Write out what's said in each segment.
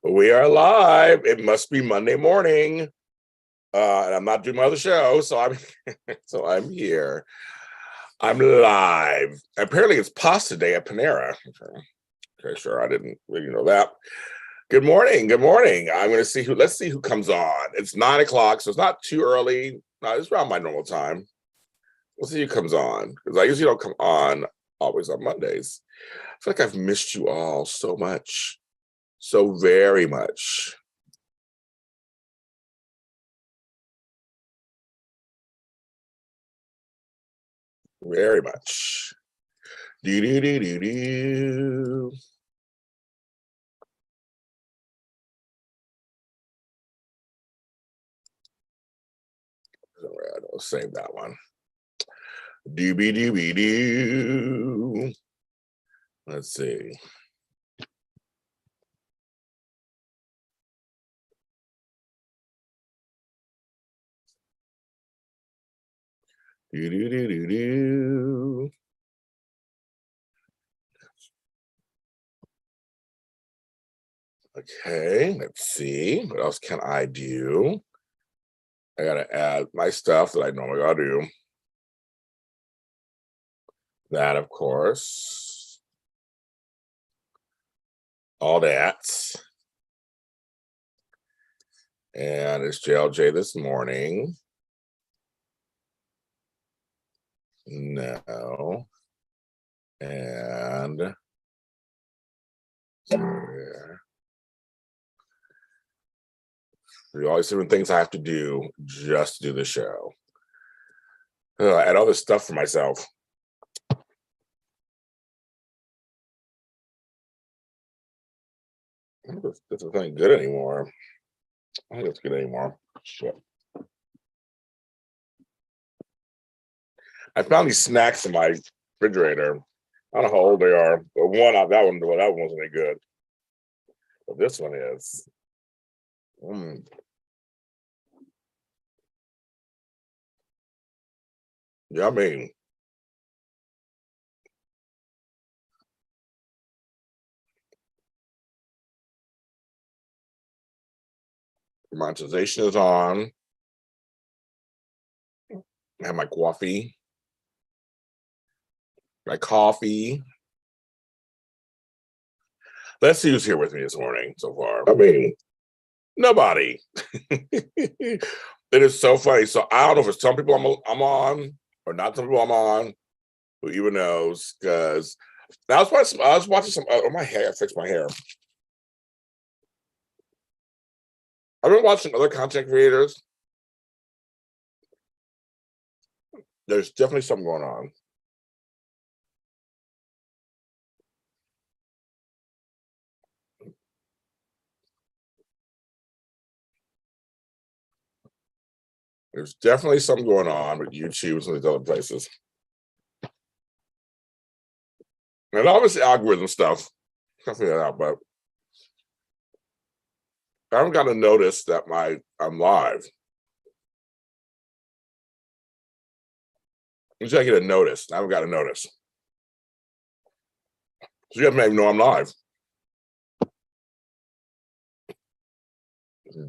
We are live. It must be Monday morning. And I'm not doing my other show, so I'm here. I'm live. Apparently it's pasta day at Panera. Okay, sure. I didn't really know that. Good morning. Good morning. Let's see who comes on. It's 9 o'clock, so it's not too early. No, it's around my normal time. We'll see who comes on, because I usually don't come on always on Mondays. I feel like I've missed you all so much. So very much. Very much. Do do do do do. I don't save that one. Doobie doobie doo. Let's see. Do do do do do. Okay, let's see. What else can I do? I gotta add my stuff that I normally gotta do. That, of course. All that. And it's JLJ this morning. No. And there are always different things I have to do just to do the show. I add all this stuff for myself. I don't think this is not good anymore. I don't think it's good anymore. Shit. I found these snacks in my refrigerator. I don't know how old they are, but that one wasn't any good. But this one is. Yummy. Monetization is on. I have my coffee. Let's see who's here with me this morning so far. Nobody. It is so funny. So I don't know if it's some people I'm on or not some people I'm on. Who even knows? Because I was watching some. My hair. I fixed my hair. I've been watching other content creators. There's definitely something going on. There's definitely something going on with YouTube and some of these other places. And obviously algorithm stuff. Can't figure that out, but I haven't got a notice that I'm live. Usually I get a notice. I haven't got a notice. So you have to even know I'm live.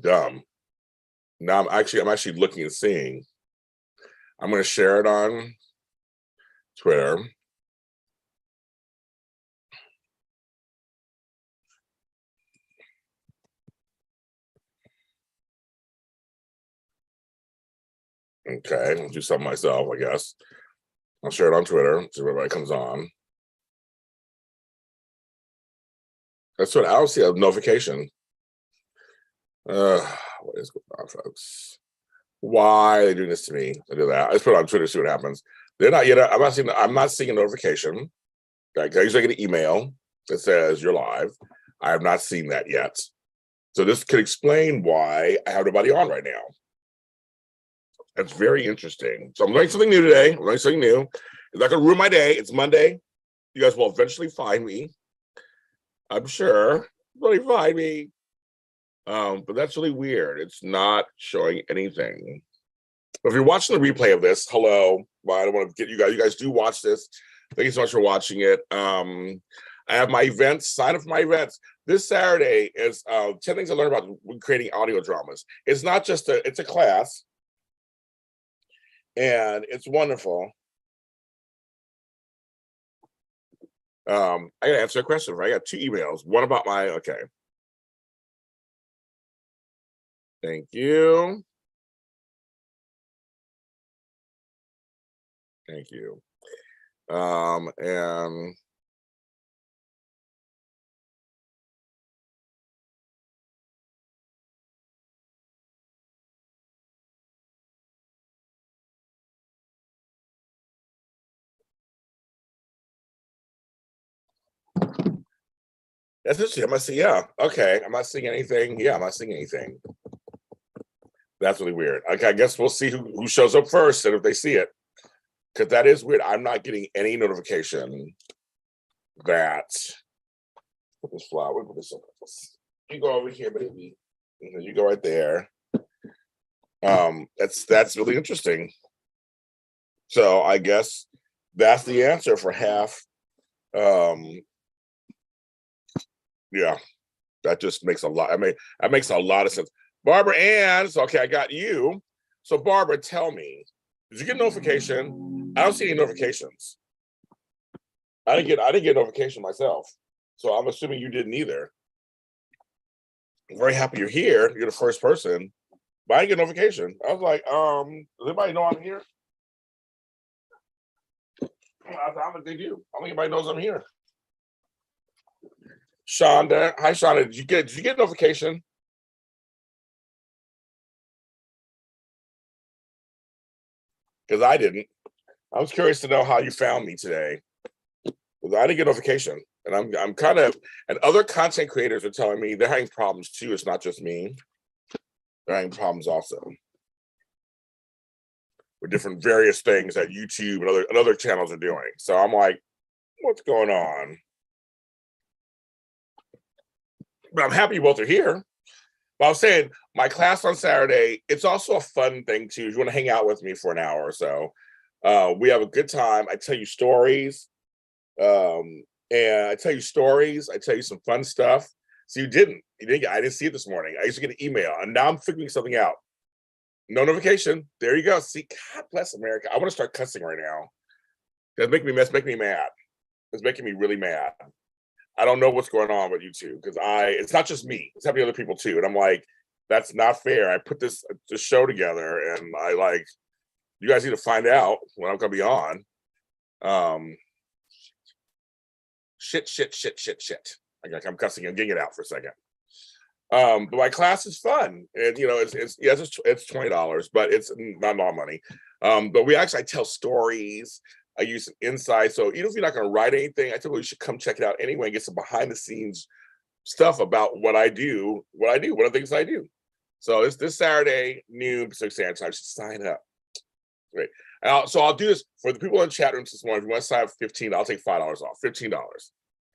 Dumb. Now I'm actually looking and seeing. I'm going to share it on Twitter. Okay, I'll do something myself, I guess. I'll share it on Twitter so everybody comes on. That's what I don't see a notification. What is going on, folks? Why are they doing this to me? I do that. I just put it on Twitter, see what happens. They're not yet. I'm not seeing a notification. Like, I usually get an email that says you're live. I have not seen that yet. So this could explain why I have nobody on right now. That's very interesting. So I'm learning something new today. It's not gonna ruin my day. It's Monday. You guys will eventually find me. I'm sure. Really find me. But that's really weird. It's not showing anything. But if you're watching the replay of this, hello. Well, I don't want to get you guys. You guys do watch this. Thank you so much for watching it. I have my events. Sign up for my events. This Saturday is 10 things I learned about creating audio dramas. It's not just it's a class, and it's wonderful. I gotta answer a question. Right? I got 2 emails. One about my okay. Thank you. Thank you. And that's interesting. I'm not seeing. Yeah. Okay. I'm not seeing anything. Yeah. I'm not seeing anything. That's really weird. Okay. I guess we'll see who shows up first and if they see it. Because that is weird. I'm not getting any notification that put this flower, put this up. You go over here, baby. You go right there. That's really interesting. So I guess that's the answer for half. Yeah, that just makes a lot. I mean, that makes a lot of sense. Barbara Ann, so okay, I got you. So Barbara, tell me, did you get a notification? I don't see any notifications. I didn't get a notification myself. So I'm assuming you didn't either. I'm very happy you're here. You're the first person. But I didn't get a notification. I was like, does anybody know I'm here? I don't think they do. I don't think anybody knows I'm here. Shonda, hi Shonda. Did you get a notification? Because I didn't. I was curious to know how you found me today. Because I didn't get a notification. And I'm kind of, and other content creators are telling me they're having problems too. It's not just me. They're having problems also with different various things that YouTube and other channels are doing. So I'm like, what's going on? But I'm happy you both are here. But I was saying, my class on Saturday, it's also a fun thing too. If you want to hang out with me for an hour or so, we have a good time. I tell you stories. And I tell you stories. I tell you some fun stuff. So you didn't. I didn't see it this morning. I used to get an email, and now I'm figuring something out. No notification. There you go. See, God bless America. I want to start cussing right now. That's making me mad. It's making me really mad. I don't know what's going on with YouTube because it's not just me. It's happening to other people too. And I'm like, that's not fair. I put this show together, and I like, you guys need to find out when I'm gonna be on. Shit. I'm cussing and getting it out for a second. But my class is fun, and you know, it's $20, but it's not a lot of money. But I tell stories. I use some insight. So even if you're not going to write anything, I tell you should come check it out anyway and get some behind the scenes stuff about what I do, what are the things I do. So it's this Saturday, noon Pacific Standard Time. Just sign up. Great. So I'll do this for the people in the chat rooms this morning. If you want to sign up for $15, I'll take $5 off. $15.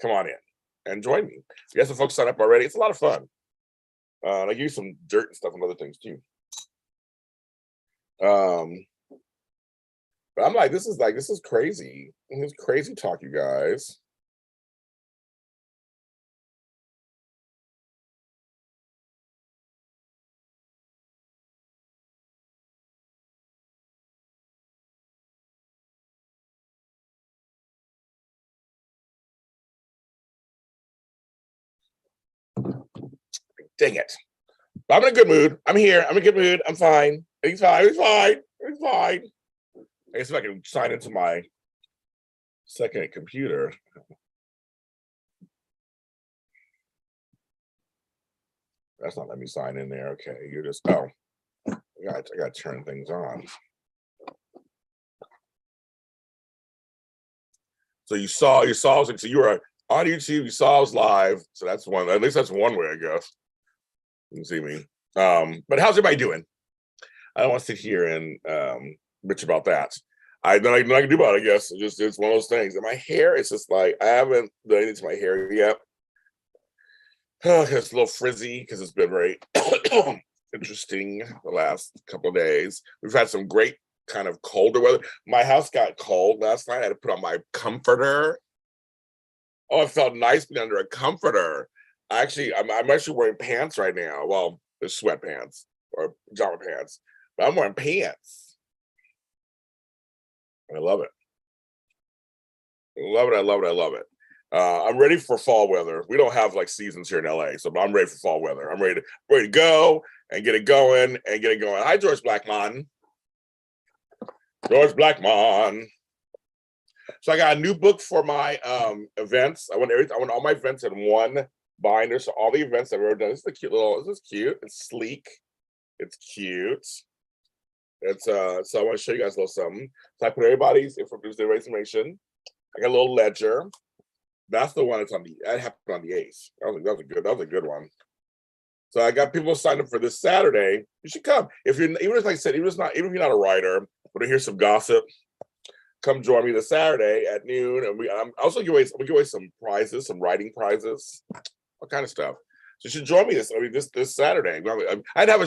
Come on in and join me. If you have some folks sign up already, it's a lot of fun. And I give you some dirt and stuff and other things too. But I'm like, this is crazy. This is crazy talk, you guys. Dang it. But I'm in a good mood. I'm here. I'm in a good mood. I'm fine. He's fine. He's fine. He's fine. I guess if I can sign into my second computer. That's not letting me sign in there. Okay, you're just I got to turn things on. So you saw so you were on YouTube. You saw us live. So that's one. At least that's one way, I guess. You can see me. But how's everybody doing? I don't want to sit here and bitch about that. I can do about it, I guess. It's one of those things. And my hair, it's just like I haven't done anything to my hair yet. It's a little frizzy because it's been very interesting the last couple of days. We've had some great kind of colder weather. My house got cold last night. I had to put on my comforter. Oh, it felt nice being under a comforter. I'm actually wearing pants right now. Well, there's sweatpants or pajama pants, but I'm wearing pants. I love it. I love it. I love it. I love it. I'm ready for fall weather. We don't have like seasons here in LA, so I'm ready for fall weather. I'm ready to go and get it going and get it going. Hi, George Blackmon. George Blackmon. So I got a new book for my events. I want all my events in one binder. So all the events I've ever done. This is cute. It's sleek. It's cute. It's so I want to show you guys a little something. So I put everybody's information. I got a little ledger. That's the one that happened on the 8th. That was a good one. So I got people signed up for this Saturday. You should come. Even if, like I said, even if you're not a writer, but to hear some gossip, come join me this Saturday at noon. And I'm also give away some prizes, some writing prizes, all kind of stuff. So you should join me this Saturday. I'd have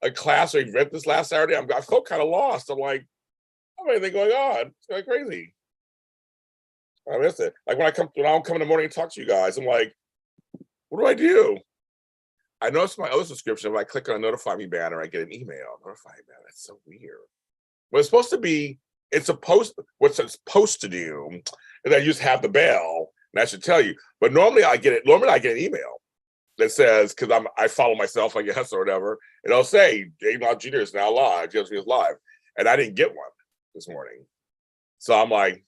a class or event this last Saturday. I felt kind of lost. I'm like, I don't have anything going on. It's kind of crazy. I miss it. Like when I come in the morning and talk to you guys, I'm like, what do I do? I noticed my other subscription. If I click on a notify me banner, I get an email. Notify me banner. That's so weird. What it's supposed to to do is I just have the bell, and I should tell you. But normally I get an email that says, because I follow myself, I guess, or whatever, and it'll say JLJ Jr. is now live. JLJ is live, and I didn't get one this morning. So I'm like,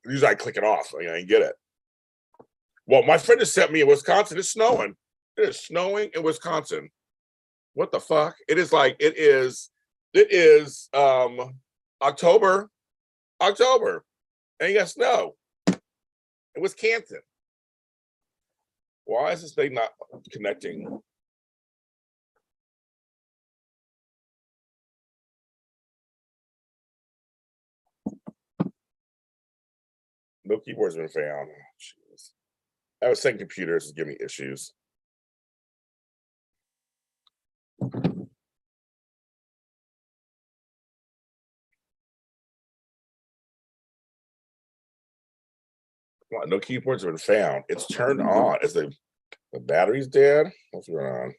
Usually I click it off. I didn't get it. Well, my friend just sent me in Wisconsin. It's snowing. It is snowing in Wisconsin. What the fuck? It is October. And you got snow in Wisconsin. Why is this thing not connecting? No keyboard's been found. Jeez. I was saying computers is giving me issues. Well, no keyboards have been found. It's turned on. Is the battery's dead? What's going on?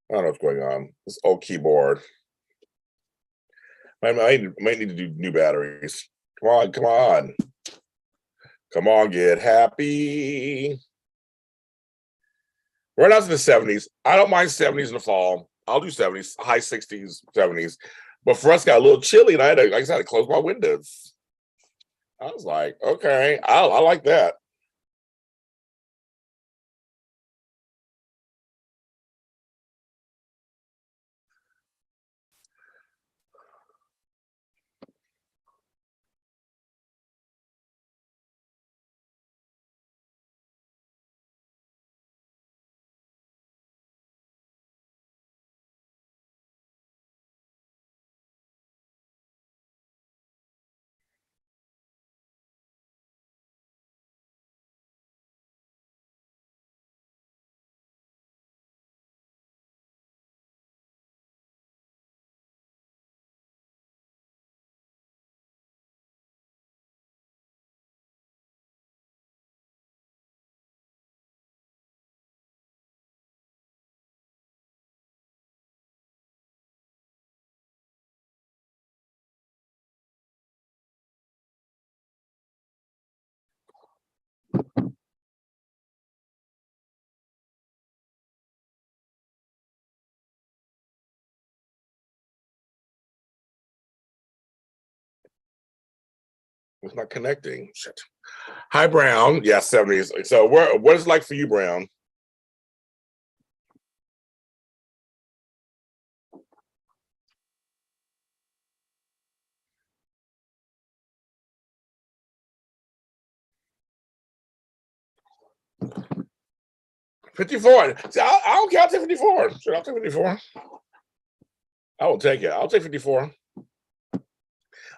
I don't know what's going on. This old keyboard. I might need to do new batteries. Come on, come on. Come on, get happy. Right now it's in the 70s. I don't mind 70s in the fall. I'll do 70s, high 60s, 70s. But for us, it got a little chilly, and I had to close my windows. I was like, okay, I like that. It's not connecting. Shit. Hi, Brown. Yeah, 70s. So what is it like for you, Brown? $54. See, I don't care. I'll take 54. Sure, I'll take 54. I will take it. I'll take 54.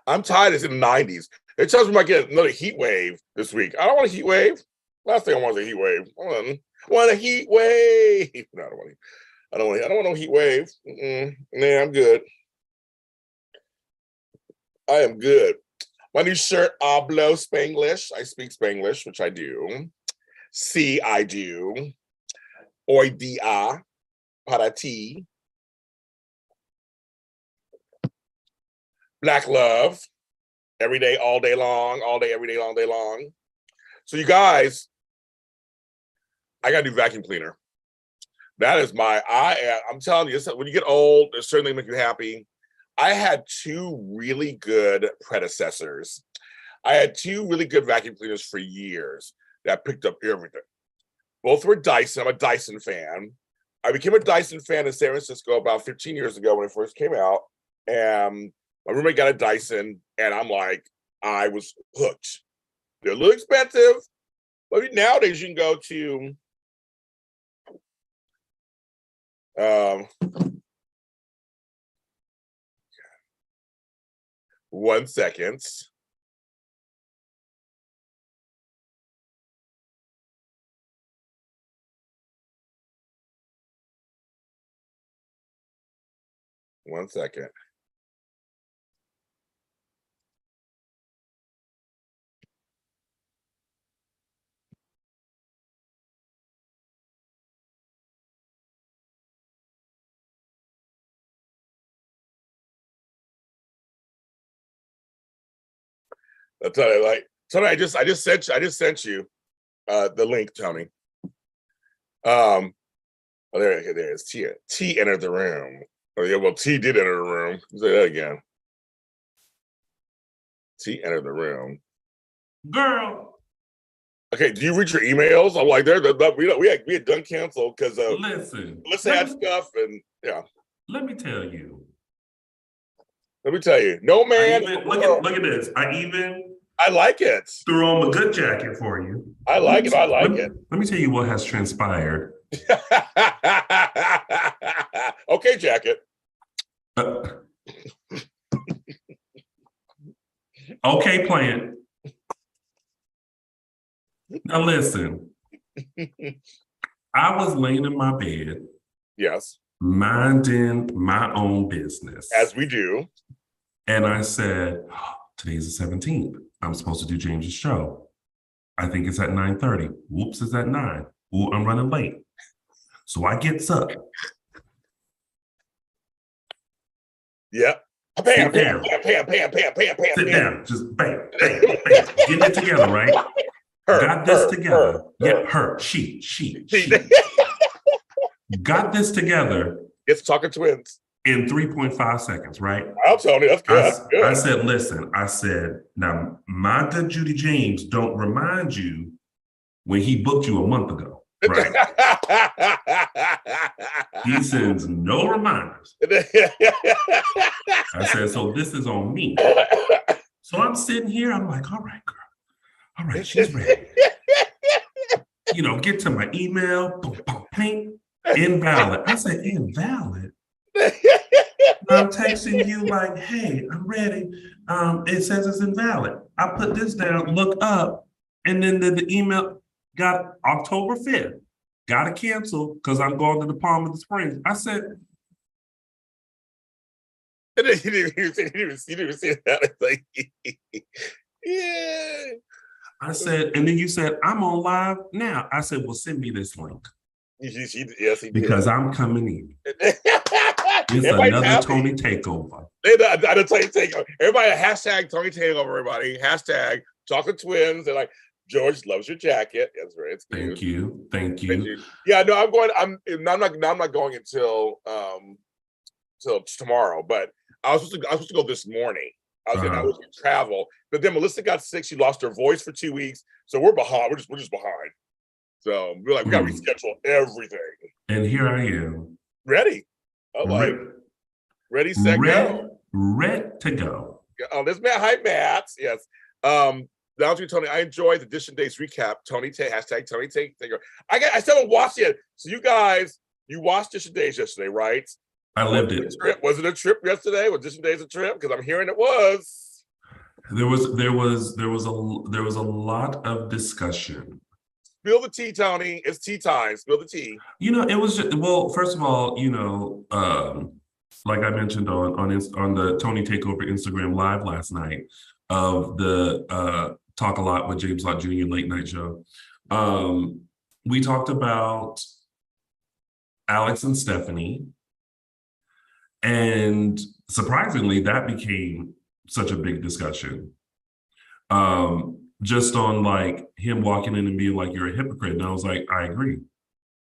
I'm tired. It's in the 90s. It tells me I might get another heat wave this week. I don't want a heat wave. Last thing I want is a heat wave. I want a heat wave. No, I don't want no heat wave. Nah, I'm good. I am good. My new shirt, Hablo Spanglish. I speak Spanglish, which I do. See, I do. Hoy día para ti. Black love. Every day, all day long, all day, every day, all day long. So you guys, I got a new vacuum cleaner. That is I'm telling you, when you get old, it certainly make you happy. I had two really good predecessors. I had two really good vacuum cleaners for years that picked up everything. Both were Dyson. I'm a Dyson fan. I became a Dyson fan in San Francisco about 15 years ago when it first came out. And my roommate got a Dyson, and I'm like, I was hooked. They're a little expensive, but nowadays you can go to 1 second. One second. I'll tell you, like, Tony, I just sent you the link, Tony. Oh, there it is. T entered the room. Oh yeah, well, T did enter the room. Say that again. T entered the room. Girl. Okay, do you read your emails? I'm like, we had done canceled because listen. Let's add stuff and yeah. Let me tell you. Let me tell you, no man. Look at this. I like it. Threw on a good jacket for you. I like it. I like it. Let me tell you what has transpired. Okay, jacket. Okay, plant. Now listen. I was laying in my bed. Yes. Minding my own business. As we do. And I said, oh, today's the 17th. I'm supposed to do James's show. I think it's at 9:30. Whoops, it's at 9. Ooh, I'm running late. So I gets up. Yep. Bam, bam, bam, bam, bam, bam, bam, bam. Sit down. Just bam, bam, bam. Getting it together, right? Got this together. She. Got this together. It's talking twins. In 3.5 seconds, right? I'm telling you, that's good. I said, listen, now my good Judy James don't remind you when he booked you a month ago, right? He sends no reminders. I said, so this is on me. So I'm sitting here, I'm like, all right, girl. All right, she's ready. Get to my email, boom, boom, ping, invalid. I said, invalid? I'm texting you like, hey, I'm ready. It says it's invalid. I put this down, look up, and then the email got October 5th. Got to cancel because I'm going to the Palm of the Springs. I said, you didn't even see that. It's like, yeah. I said, and then you said, I'm on live now. I said, well, send me this link. Yes, he did. Because I'm coming in. It's another Tony takeover. Tony takeover. Everybody, hashtag Tony takeover. Everybody, hashtag talking twins. They're like, George loves your jacket. That's right. It's cute. Thank you. Yeah, no, I'm not going until tomorrow. But I was supposed to go this morning. I was going to travel, but then Melissa got sick. She lost her voice for 2 weeks, so we're behind. We're just behind. So we're like, we got to reschedule everything. And here I am, ready. Ready, set, go. Ready to go. This Matt. Hi, Matt. Yes. Down to Tony. I enjoyed the Edition Days recap. Tony take hashtag Tony take. I still haven't watched it. So you guys, you watched Edition Days yesterday, right? I lived it. Was it a trip yesterday? Was Edition Days a trip? Because I'm hearing it was. There was a lot of discussion. Spill the tea, Tony. It's tea time. Spill the tea. It was just, well, first of all, like I mentioned on the Tony Takeover Instagram Live last night of the Talk a Lot with James Lott Jr. late night show. We talked about Alex and Stephanie, and surprisingly, that became such a big discussion. Just on like him walking in and being like, "You're a hypocrite," and I was like, "I agree."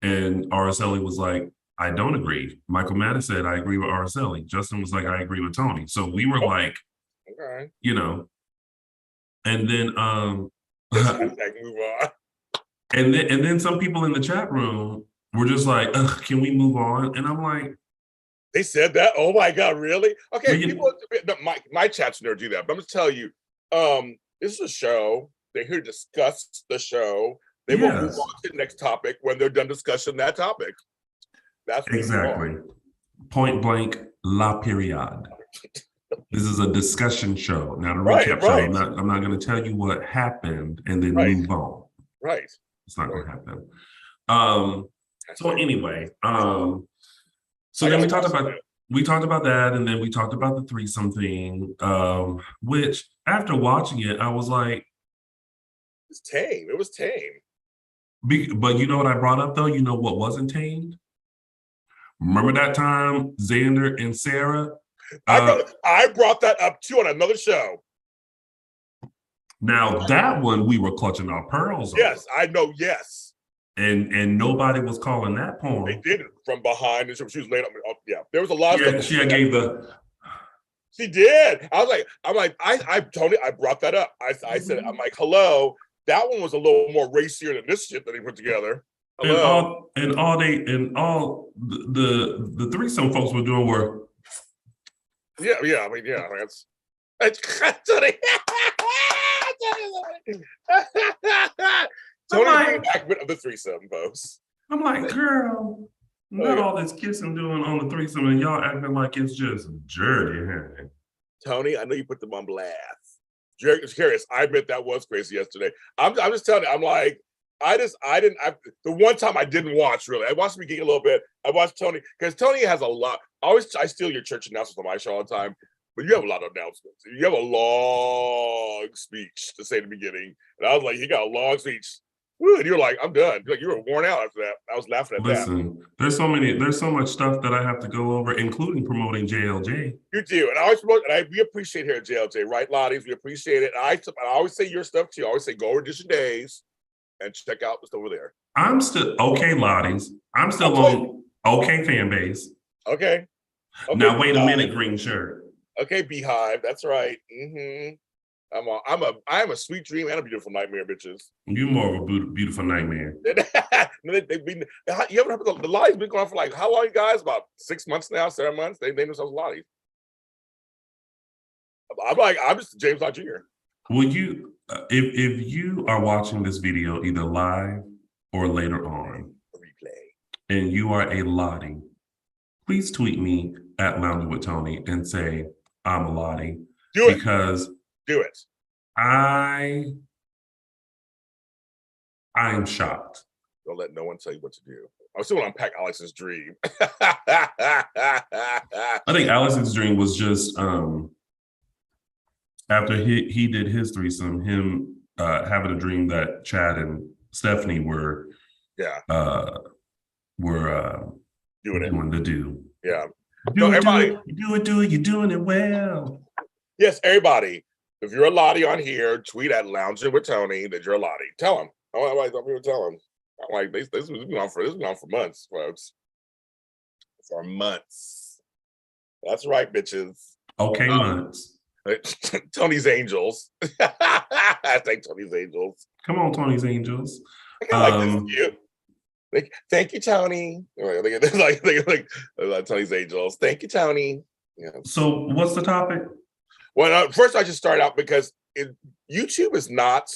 And Araceli was like, "I don't agree." Michael Madden said, "I agree with Araceli." Justin was like, "I agree with Tony." So we were like, Okay. you know, and then Move on. and then some people in the chat room were just like, "Ugh, can we move on?" And I'm like, They said that? Oh my God, really? Okay, well, people, my chats never do that, but I'm just telling you, this is a show. They're here to discuss the show. They will move yes, on to the next topic when they're done discussing that topic. That's what exactly. Point blank, la period. This is a discussion show, not a recap show. Right. I'm not going to tell you what happened and then Right. move on. Right. It's not going to happen. So anyway, so then we talked about that, and then we talked about the threesome thing, which after watching it, I was like, it's tame. It was tame. But you know what I brought up though? You know what wasn't tamed? Remember that time Xander and Sarah? I brought that up too on another show. Now that one we were clutching our pearls. Yes, I know. Yes, and nobody was calling that porn. they did it from behind, and she was laying up. Yeah, there was a lot of stuff. She gave the. She did. I'm like, Tony, I brought that up. I said, I'm like, hello. That one was a little more racier than this shit that he put together. Hello. And all the threesome folks were doing were. Yeah. I mean, yeah, that's Tony. Tony like, back of the threesome, folks. I'm like, girl, not all this kissing doing on the threesome, and y'all acting like it's just dirty, huh? Tony, I know you put them on blast. Curious. I admit that was crazy yesterday. I'm just telling you, I'm like, the one time I didn't watch, really. I watched the beginning a little bit. I watched Tony, because Tony has a lot. I steal your church announcements on my show all the time, but you have a lot of announcements. You have a long speech to say at the beginning. And I was like, he got a long speech. Woo, and you're like, I'm done. Like, you were worn out after that. I was laughing at that. Listen, there's so much stuff that I have to go over, including promoting JLJ. You do, and I always promote, and we appreciate here at JLJ, right, Lotties? We appreciate it. I always say your stuff too. I always say go over Edition Days and check out what's over there. I'm still okay, Lotties. I'm still on okay fan base. Okay. Now wait a minute, green shirt. Okay, Beehive. That's right. Mm-hmm. I'm a sweet dream and a beautiful nightmare, bitches. You more of a beautiful nightmare. You ever heard the Lottie's been going for like how long, you guys? About 6 months now, 7 months. They named themselves Lotties. I'm just James Lott Jr. Will you, if you are watching this video either live or later on, replay, and you are a Lottie, please tweet me at Lounging with Tony and say I'm a Lottie. Do it. Because do it. I am shocked. Don't let no one tell you what to do. I still want to unpack Alex's dream. I think Alex's dream was just after he did his threesome, him having a dream that Chad and Stephanie were doing the do. Yeah. Everybody, do it, you're doing it well. Yes, everybody. If you're a Lottie on here, tweet at Lounging with Tony that you're a Lottie. Tell them. I'm like, this has been on for months, folks. For months. That's right, bitches. Okay, months. Tony's Angels. I think Tony's Angels. Come on, Tony's Angels. I like this cute. Thank you, Tony. Like Tony's Angels. Thank you, Tony. Yeah. So what's the topic? Well, first I just start out because YouTube is not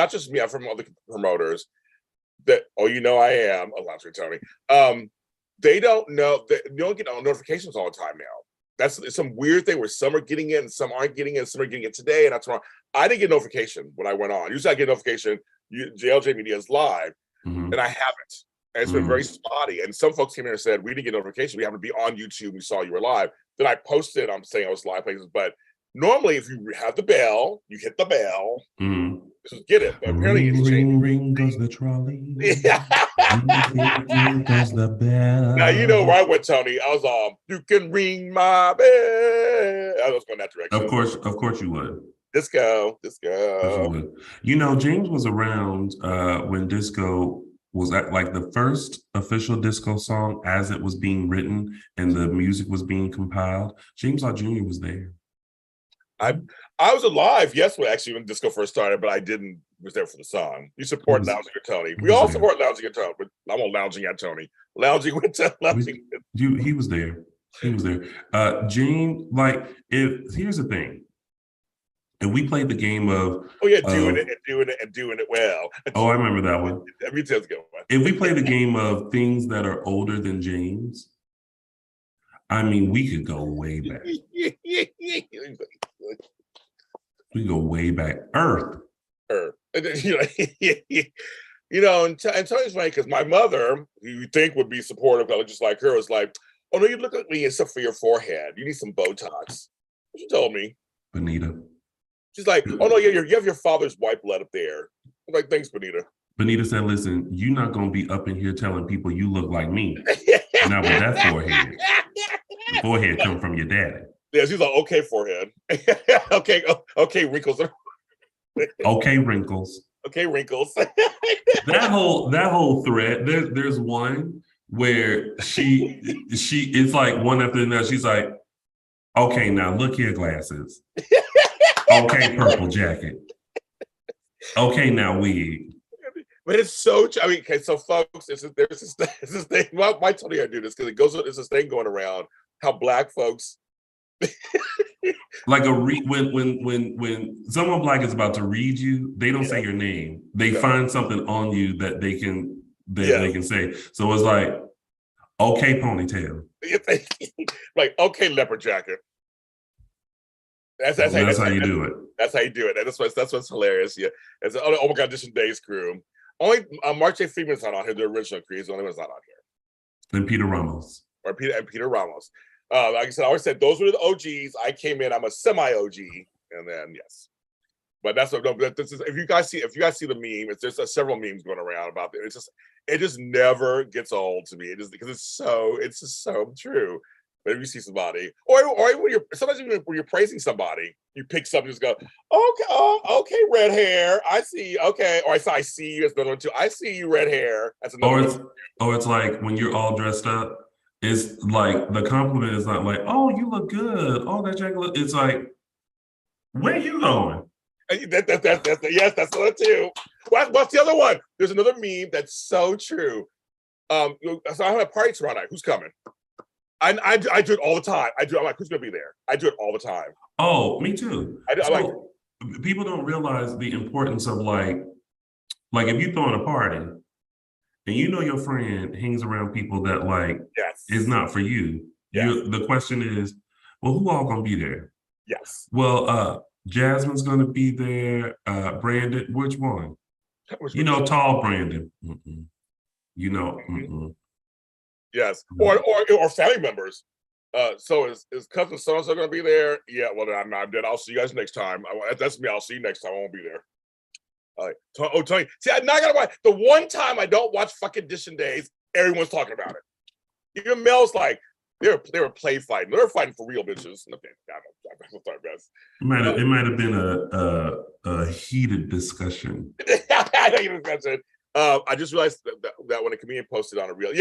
just me. I'm from other promoters that, I am a launcher, Tony. They don't know that you don't get notifications all the time now. That's some weird thing where some are getting it and some aren't getting it. Some are getting it today and that's wrong. I didn't get a notification when I went on. Usually I get a notification, JLJ Media is live, and I haven't. And it's been very spotty. And some folks came in and said, we didn't get notification. We happened to be on YouTube. We saw you were live. Then I posted, I'm saying I was live places. But normally, if you have the bell, you hit the bell. Just get it. But apparently, it's changing. Ring goes the trolley. Ring goes the bell. Now, you know where I went, Tony. I was you can ring my bell. I was going that direction. Of course you would. Disco. You know, James was around when disco was at like the first official disco song as it was being written and the music was being compiled. James Lott Jr. was there. I was alive, yes, when disco first started, but I didn't was there for the song. You support Lounging with Tony. We all support Lounging with Tony, but I'm on Lounging at Tony. Lounging with Tony. He was there. He was there. James, like, here's the thing. And we played the game of doing it well. Oh, I remember that one. Me too, that's a good one. If we play the game of things that are older than James, I mean, we could go way back. We go way back. Earth. You know, and Tony's funny because my mother, who you think would be supportive, just like her, was like, "Oh no, you look at me except for your forehead. You need some Botox." She told me. Benita. She's like, "Oh no, you have your father's white blood up there." I'm like, "Thanks, Benita." Benita said, "Listen, you're not gonna be up in here telling people you look like me. Not with that forehead. The forehead come from your daddy." Yeah, she's like, "Okay, forehead. okay, wrinkles." Okay, wrinkles. Okay, wrinkles. that whole thread. There's one where she it's like one after another. She's like, "Okay, now look here, glasses. Okay, purple jacket. Okay, now wig." But it's so. I mean, okay, so folks, there's this thing. Why Tony I do this? Because there's this thing going around how Black folks. Like when someone Black is about to read you, they don't say your name. They find something on you that they can they can say. So it's like, okay, ponytail. Like, okay, leopard jacket. That's how you do it. That's how you do it. And that's what's hilarious. Yeah. It's oh my God, Audition Days crew. Only March A. Freeman's not on here. The original crew is the only one's not on here. And Peter Ramos. Peter Ramos. Like I said, I always said those were the OGs. I came in. I'm a semi-OG, and then yes. But that's what. No, this is if you guys see the meme, there's several memes going around about it. It just never gets old to me. It just because it's just so true. But if you see somebody, or sometimes when you're praising somebody, you pick something, just go, okay, red hair. I see. Okay, or I see you. That's another one too. I see you, red hair. That's another one. Or it's like when you're all dressed up. It's like the compliment is not like, "Oh, you look good. Oh, that jacket look." It's like, "Where you going?" Yes, that's the one too. What's the other one? There's another meme that's so true. So I have a party tomorrow night. Who's coming? I do it all the time. I'm like, who's gonna be there? I do it all the time. Oh, me too. People don't realize the importance of like if you throwing a party. And you know your friend hangs around people that like is not for you. Yes. The question is, well, who all gonna be there? Yes. Well, Jasmine's gonna be there. Brandon, which one? You know, tall Brandon. Mm-mm. You know. Mm-mm. Yes. Or family members. So is cousin so and so gonna be there? Yeah. Well, then I'm dead. I'll see you guys next time. That's me. I'll see you next time. I won't be there. Tony. See, I'm not gonna watch. The one time I don't watch fucking Audition Days, everyone's talking about it. Even Mel's like, they were play fighting. They were fighting for real bitches. Okay, I'm sorry, guys. It might have been a heated discussion. I just realized that when a comedian posted on a reel,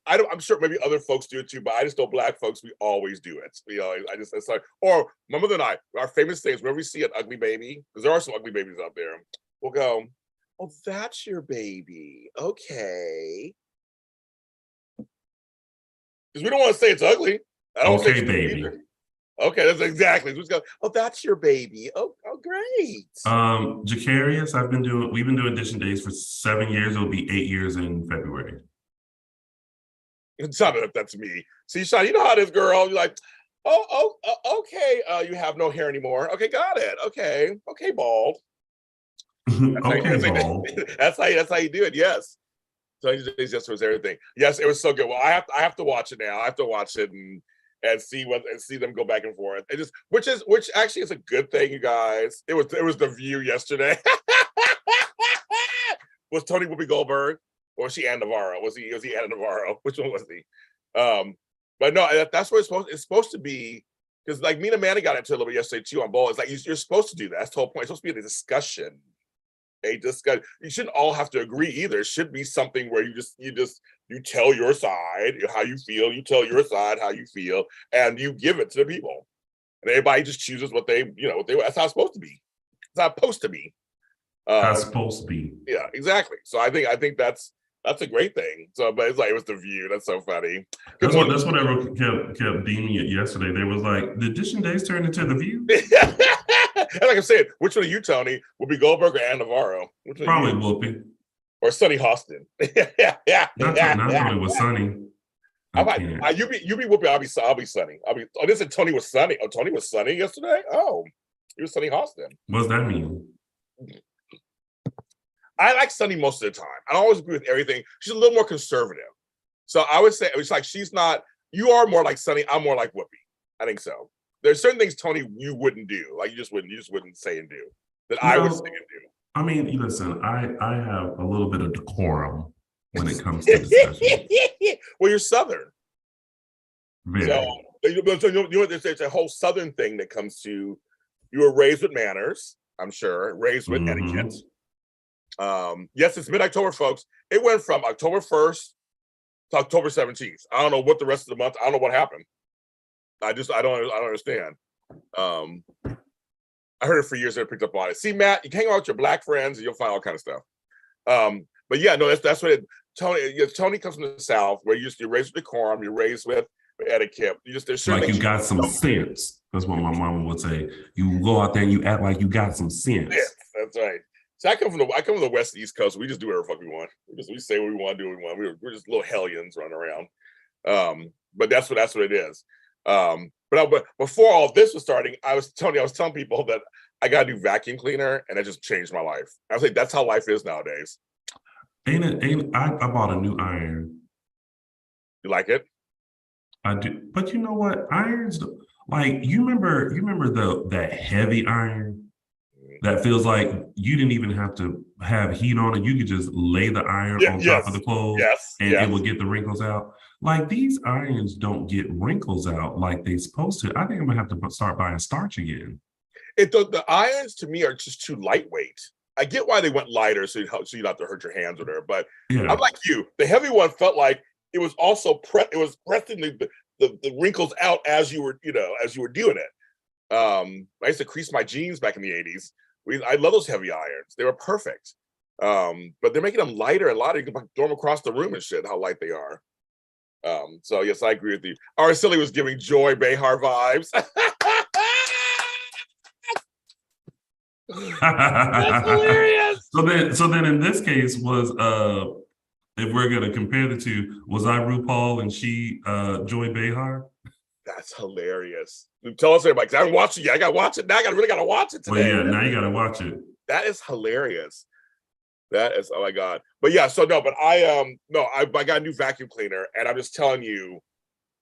I'm sure maybe other folks do it too, but I just know Black folks, we always do it. You know, it's like, or my mother and I, our famous things, whenever we see an ugly baby, because there are some ugly babies out there, we'll go, "Oh, that's your baby. Okay." Because we don't want to say it's ugly. I don't say baby. Either. Okay, that's exactly. We just go, "Oh, that's your baby. Oh, great." Jacarius, we've been doing Audition Days for 7 years. It'll be 8 years in February. It's not that's me. See, Sean, you know how it is, girl. You're like, okay. You have no hair anymore. Okay, got it. Okay, bald. Okay, bald. That's how you do it. Yes. Tony's just was everything. Yes, it was so good. Well, I have to watch it now. I have to watch it and see them go back and forth. It just which actually is a good thing, you guys. It was the View yesterday. Was Tony Whoopi Goldberg or was she Ann Navarro? Was he Ann Navarro? Which one was he? But no, that's what it's supposed to be. Because like me and Amanda got into a little bit yesterday too on Bowl. It's like you're supposed to do that. That's the whole point. It's supposed to be a discussion. You shouldn't all have to agree either. It should be something where you tell your side how you feel. You tell your side how you feel, and you give it to the people. And everybody just chooses what they. That's how it's supposed to be. It's how it's supposed to be. That's supposed to be. Yeah, exactly. So I think that's a great thing. So, but it's like it was the View. That's so funny. That's what everyone kept deeming it yesterday. They was like, the Edition Days turned into the View. And like I said, which one of you, Tony, will be Goldberg or Ann Navarro? Probably Whoopi. Or Sonny Hostin. Not Tony was Sonny. You be Whoopi. I'll be Sonny. They said Tony was Sonny. Oh, Tony was Sonny yesterday. Oh, he was Sonny Hostin. What does that mean? I like Sonny most of the time. I don't always agree with everything. She's a little more conservative. So I would say it's like she's not. You are more like Sonny. I'm more like Whoopi. I think so. There's certain things, Tony, you wouldn't do. Like you just wouldn't say and do that I would say and do. I mean, listen, I have a little bit of decorum when it comes to discussion. Well, you're Southern. Very. So there's a whole Southern thing that comes to. You were raised with manners, I'm sure, raised with etiquette. Yes, it's mid-October, folks. It went from October 1st to October 17th. I don't know what the rest of the month. I don't know what happened. I don't understand. I heard it for years. I picked up on it. See, Matt, you can hang out with your Black friends and you'll find all kind of stuff. But yeah, no, that's what Tony comes from the South, where you're raised with decorum, you're raised with etiquette. There's like you got some sense. That's what my mama would say. You go out there and you act like you got some sense. Yes, that's right. So I come from the West and East Coast. We just do whatever the fuck we want. We say what we want, do what we want. We're just little hellions running around. But that's what it is. But before all this was starting, I was telling people that I got a new vacuum cleaner, and it just changed my life. I was like, that's how life is nowadays. I bought a new iron. You like it? I do, but you know what? Irons, like you remember that heavy iron that feels like you didn't even have to have heat on it. You could just lay the iron on top of the clothes, and it will get the wrinkles out. Like these irons don't get wrinkles out like they're supposed to. I think I'm gonna have to start buying starch again. The irons to me are just too lightweight. I get why they went lighter, so you don't have to hurt your hands with her. But yeah. I'm like you. The heavy one felt like it was also pressing the wrinkles out as you were doing it. I used to crease my jeans back in the 80s. I love those heavy irons. They were perfect. But they're making them lighter and lighter. You can throw them across the room and shit, how light they are. So yes, I agree with you. Araceli was giving Joy Behar vibes. That's hilarious. So then in this case was if we're gonna compare the two, was I RuPaul and she Joy Behar? That's hilarious. Tell us everybody, because I haven't watched it yet. I gotta watch it now. I really gotta watch it today. Well, yeah, now you gotta watch it. That is hilarious. That is, oh my God. But yeah, so no, but I got a new vacuum cleaner, and I'm just telling you,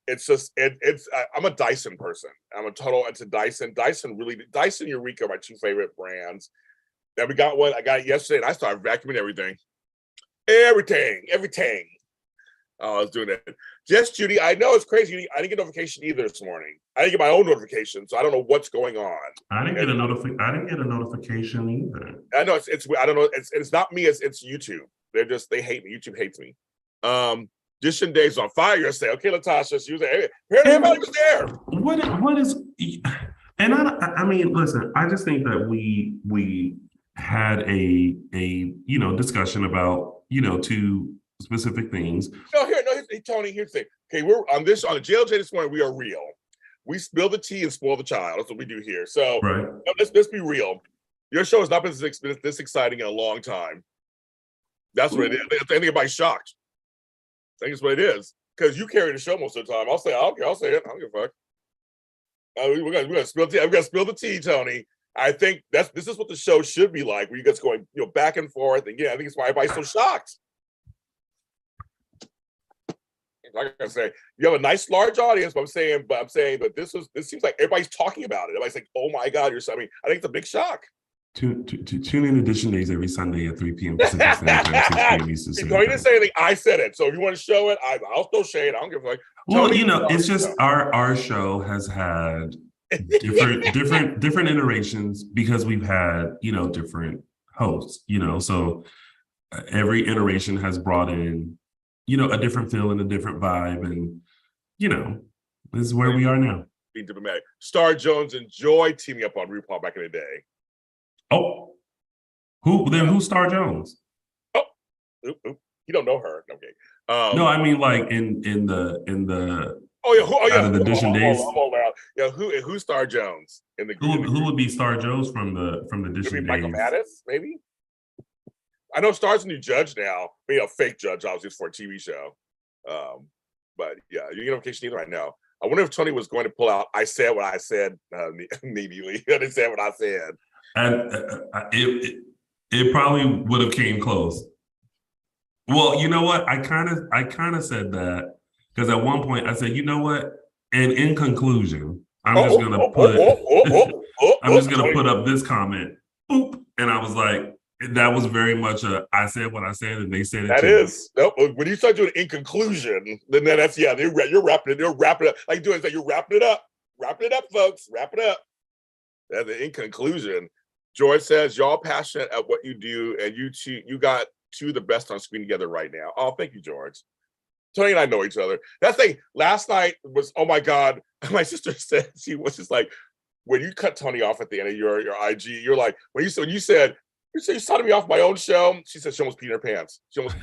I'm a Dyson person. I'm a total into Dyson. Dyson and Eureka are my two favorite brands. Then we got one. I got it yesterday, and I started vacuuming everything. Everything. Oh, I was doing that. Yes, Judy, I know it's crazy. I didn't get a notification either this morning. I didn't get my own notification, so I don't know what's going on. I didn't get a notification either. I know it's I don't know. It's not me. It's YouTube. They hate me. YouTube hates me. Edition Days on fire yesterday. Okay, Latasha, she was there. Everybody was there. What is? And I mean, listen. I just think that we had a discussion about two specific things. Tony, here's the thing. Okay, we're on the JLJ this morning. We are real. We spill the tea and spoil the child. That's what we do here. So right. Let's be real. Your show has not been this exciting in a long time. That's what it is. I think everybody's shocked. I think it's what it is. Because you carry the show most of the time. I'll say it. I don't give a fuck. We're gonna spill tea. I'm gonna spill the tea, Tony. I think this is what the show should be like, where you guys going back and forth. And yeah, I think it's why everybody's so shocked. like I say, you have a nice large audience, but I'm saying, this seems like everybody's talking about it. Everybody's like, oh my God, I think it's a big shock. Tune in Edition Days every Sunday at 3 p.m. Pacific Standard Time, 6 p.m. Eastern Standard Time. Tony didn't say anything. I said it. So if you want to show it, I'll throw shade. I don't give a fuck. Well, Tony, it's just our show has had different iterations because we've had, different hosts, so every iteration has brought in, a different feel and a different vibe. And, this is where we are now. Being diplomatic. Star Jones enjoyed teaming up on RuPaul back in the day. Oh, who's Star Jones? Oh, you don't know her. Okay. No, I mean like in the out of the Edition Days. Who's Star Jones in the who would be Star Jones from the Edition Days? Michael Mattis, maybe. I know Star's a new judge now. A fake judge, obviously, for a TV show. But yeah, you get notification either. I know. I wonder if Tony was going to pull out. I said what I said immediately. I didn't say what I said. And it probably would have came close. Well, you know what? I kind of said that because at one point I said, you know what? And in conclusion, I'm just gonna put up this comment. Boop, and I was like, that was very much I said what I said, and they said it. That is nope. When you start doing in conclusion, then that's you're wrapping it. You're wrapping it up like doing that. You're wrapping it up, folks. Wrap it up. That's the in conclusion. George says, y'all passionate at what you do, and you got two of the best on screen together right now. Oh, thank you, George. Tony and I know each other. That thing last night was, oh my God. My sister said, she was just like, when you cut Tony off at the end of your IG, you're like, when you said, you're signing me off my own show. She said she almost peed her pants. She was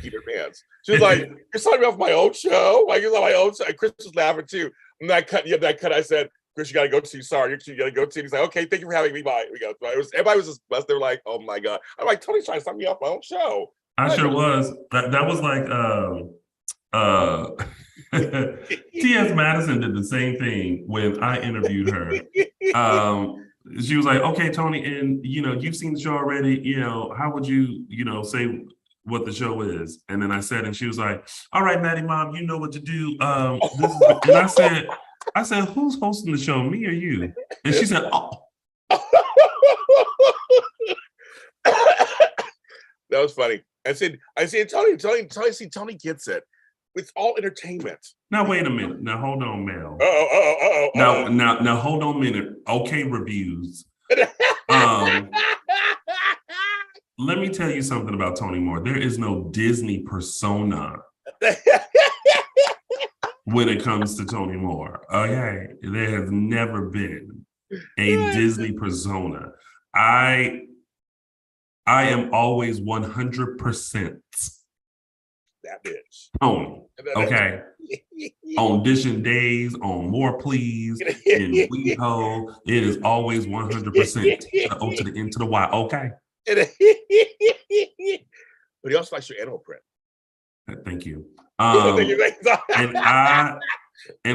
like, you're signing me off my own show? Like, it's on my own show. And Chris was laughing too. And that cut, I said, Chris, you got to go to. Sorry, you got to go to. He's like, okay, thank you for having me. Bye. We go. Everybody was just blessed. They were like, oh my God. I'm like, Tony's trying to sign me off my own show. I sure was. That was like T.S. Madison did the same thing when I interviewed her. She was like, okay, Tony, and you've seen the show already, how would you, say what the show is? And then I said, and she was like, all right, Maddie Mom, you know what to do. And I said, who's hosting the show, me or you? And she said, oh. That was funny. I said, Tony gets it. It's all entertainment. Now wait a minute. Now hold on, Mel. Now hold on a minute. Okay, reviews. Let me tell you something about Tony Moore. There is no Disney persona when it comes to Tony Moore. Okay, there has never been a Disney persona. I am always 100%. That bitch. Tony, okay. On Edition Days, on More Please, in WeHo, it is always 100% O to the N to the Y, okay? But he also likes your animal print. Thank you. And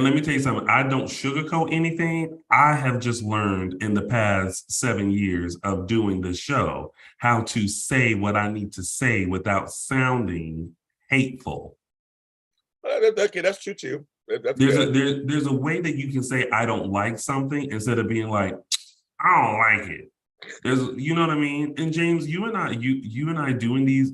let me tell you something. I don't sugarcoat anything. I have just learned in the past 7 years of doing this show how to say what I need to say without sounding hateful. Okay, that's true too. There's a way that you can say I don't like something instead of being like, I don't like it. You know what I mean? And James, you and I doing these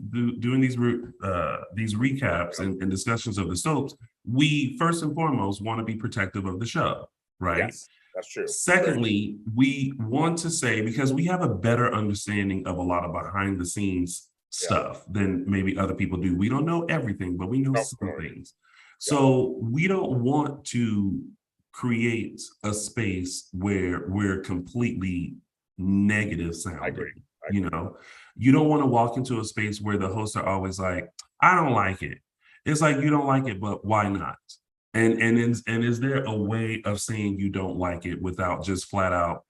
recaps and discussions of the soaps, we first and foremost want to be protective of the show, right? Yes, that's true. Secondly, we want to say, because we have a better understanding of a lot of behind the scenes stuff than maybe other people do. We don't know everything, but we know some things. So we don't want to create a space where we're completely negative sounding. I agree. You don't want to walk into a space where the hosts are always like, I don't like it. It's like, you don't like it, but why not? And is there a way of saying you don't like it without just flat out,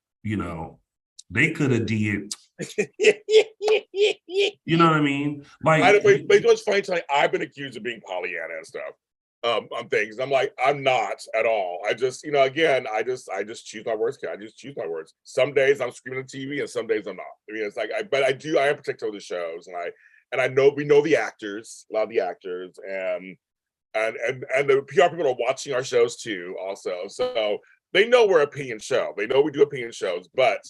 they could have did. You know what I mean? Like, but it's funny, I've been accused of being Pollyanna and stuff on things. I'm like, I'm not at all. I just, again, I just choose my words. I just choose my words. Some days I'm screaming on TV, and some days I'm not. I mean, it's like, I am protective of the shows, and I know we know the actors, a lot of the actors, and and the PR people are watching our shows too, also. So they know we're opinion show. They know we do opinion shows, but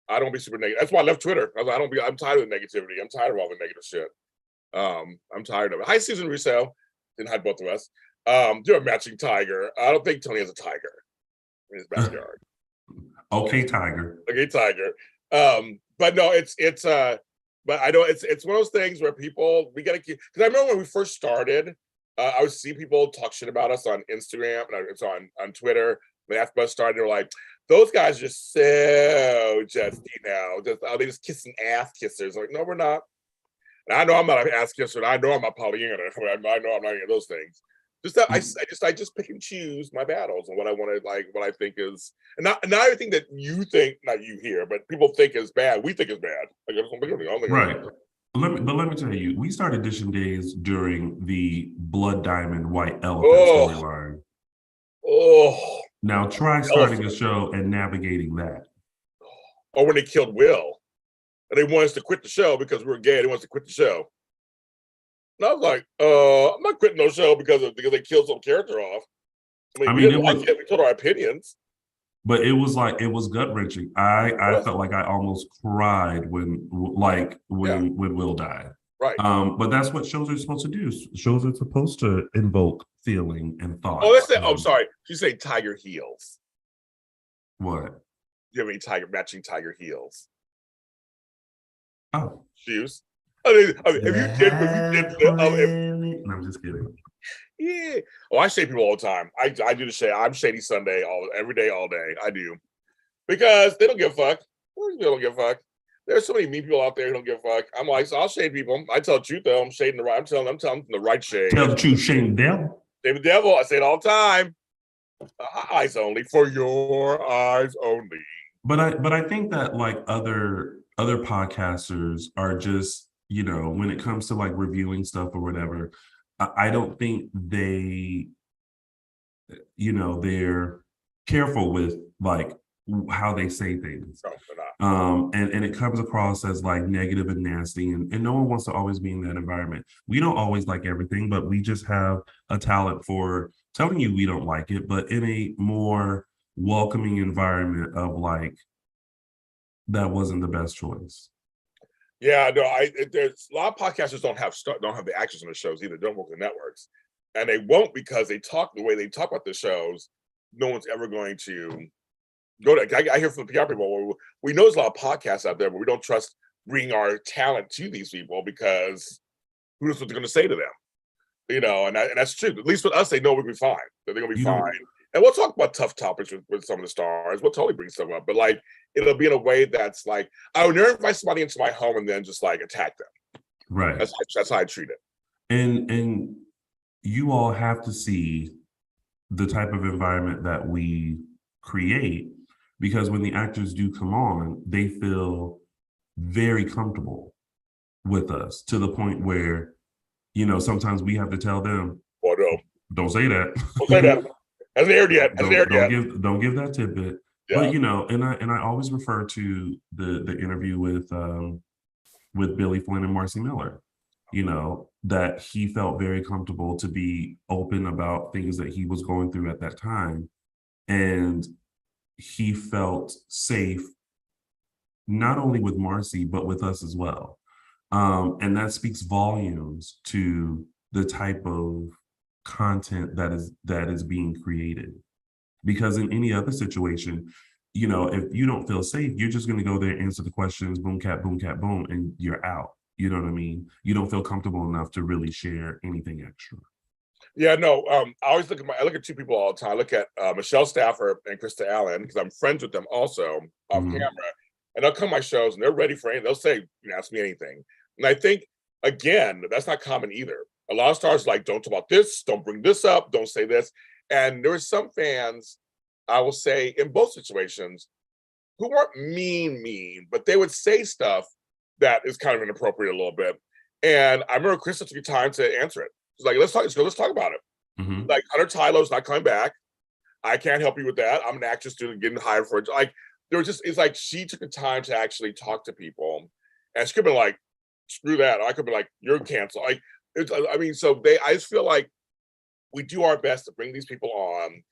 I don't be super negative. That's why I left Twitter. I'm tired of the negativity. I'm tired of all the negative shit. I'm tired of it. Hi, Susan Russo. Didn't hide both of us. You're a matching tiger. I don't think Tony has a tiger in his backyard. Okay, tiger. Okay, tiger. But no, but I know it's one of those things where we gotta keep, because I remember when we first started, I would see people talk shit about us on Instagram and it's on Twitter. When after us started, they were like, those guys are just so they just kissing ass kissers. Like, no, we're not. And I know I'm not an ass kisser, and I know I'm not Pollyanna. I know I'm not any of those things. Just that I just pick and choose my battles and what I want to, like, what I think is, and not everything that you think, not you here, but people think is bad, we think is bad. Right. But let me tell you, we started dishing days during the Blood Diamond White Elephant storyline. Oh. Now try starting a show and navigating that. Or when they killed Will. And they want us to quit the show because we're gay. They want us to quit the show. And I was like, I'm not quitting no show because they killed some character off. I mean, we told our opinions. But it was gut wrenching. I felt like I almost cried when Will died. Right. But that's what shows are supposed to do. Shows are supposed to invoke feeling and thought. Sorry. You say tiger heels. What? Do you have any matching tiger heels? Oh. Shoes. If you did, no, I'm just kidding. Yeah. Oh, I shade people all the time. I do the shade. I'm shady Sunday every day, all day. I do. Because they don't give a fuck. They don't give a fuck. There's so many mean people out there who don't give a fuck. I'm like, so I'll shade people. I tell the truth though. I'm shading the right. I'm telling them the right shade. Tell the truth, shame the devil. Shame the devil. I say it all the time. Eyes only, for your eyes only. But I think that like other podcasters are just, when it comes to like reviewing stuff or whatever, I don't think they, they're careful with like how they say things. No, they're not. And it comes across as like negative and nasty, and no one wants to always be in that environment. We don't always like everything, but we just have a talent for telling you we don't like it, but in a more welcoming environment of like, that wasn't the best choice. Yeah, no, there's a lot of podcasters don't have the actors on the shows either. Don't work with networks, and they won't because they talk the way they talk about the shows. No one's ever going to go to. I hear from the PR people. We know there's a lot of podcasts out there, but we don't trust bringing our talent to these people because who knows what they're going to say to them, and that's true. At least with us, they know we'll be fine. That they're going to be fine. And we'll talk about tough topics with some of the stars. We'll totally bring stuff up, but like it'll be in a way that's like I would never invite somebody into my home and then just like attack them. Right. That's how I treat it. And you all have to see the type of environment that we create, because when the actors do come on, they feel very comfortable with us to the point where, sometimes we have to tell them, "Oh no, don't say that. Don't say that. Hasn't aired yet. Don't give that tidbit." Yeah. But and I always refer to the interview with Billy Flynn and Marcy Miller, that he felt very comfortable to be open about things that he was going through at that time. And he felt safe, not only with Marcy, but with us as well. And that speaks volumes to the type of content that is being created. Because in any other situation, if you don't feel safe, you're just going to go there, answer the questions, boom, cat, boom, and you're out. You know what I mean? You don't feel comfortable enough to really share anything extra. Yeah, no. I always look at two people all the time. I look at Michelle Stafford and Krista Allen because I'm friends with them also off camera, and they'll come to my shows and they're ready for anything. They'll say, "Ask me anything," and I think again that's not common either. A lot of stars like, "Don't talk about this, don't bring this up, don't say this," and there were some fans, I will say, in both situations, who weren't mean, but they would say stuff that is kind of inappropriate a little bit. And I remember Krista took time to answer it. She's like, let's talk about it. Mm-hmm. Like, Hunter Tyler's not coming back. I can't help you with that. I'm an actress student getting hired for it. Like, it's like she took the time to actually talk to people. And she could have been like, screw that. Or I could be like, you're canceled. Like, I just feel like we do our best to bring these people on,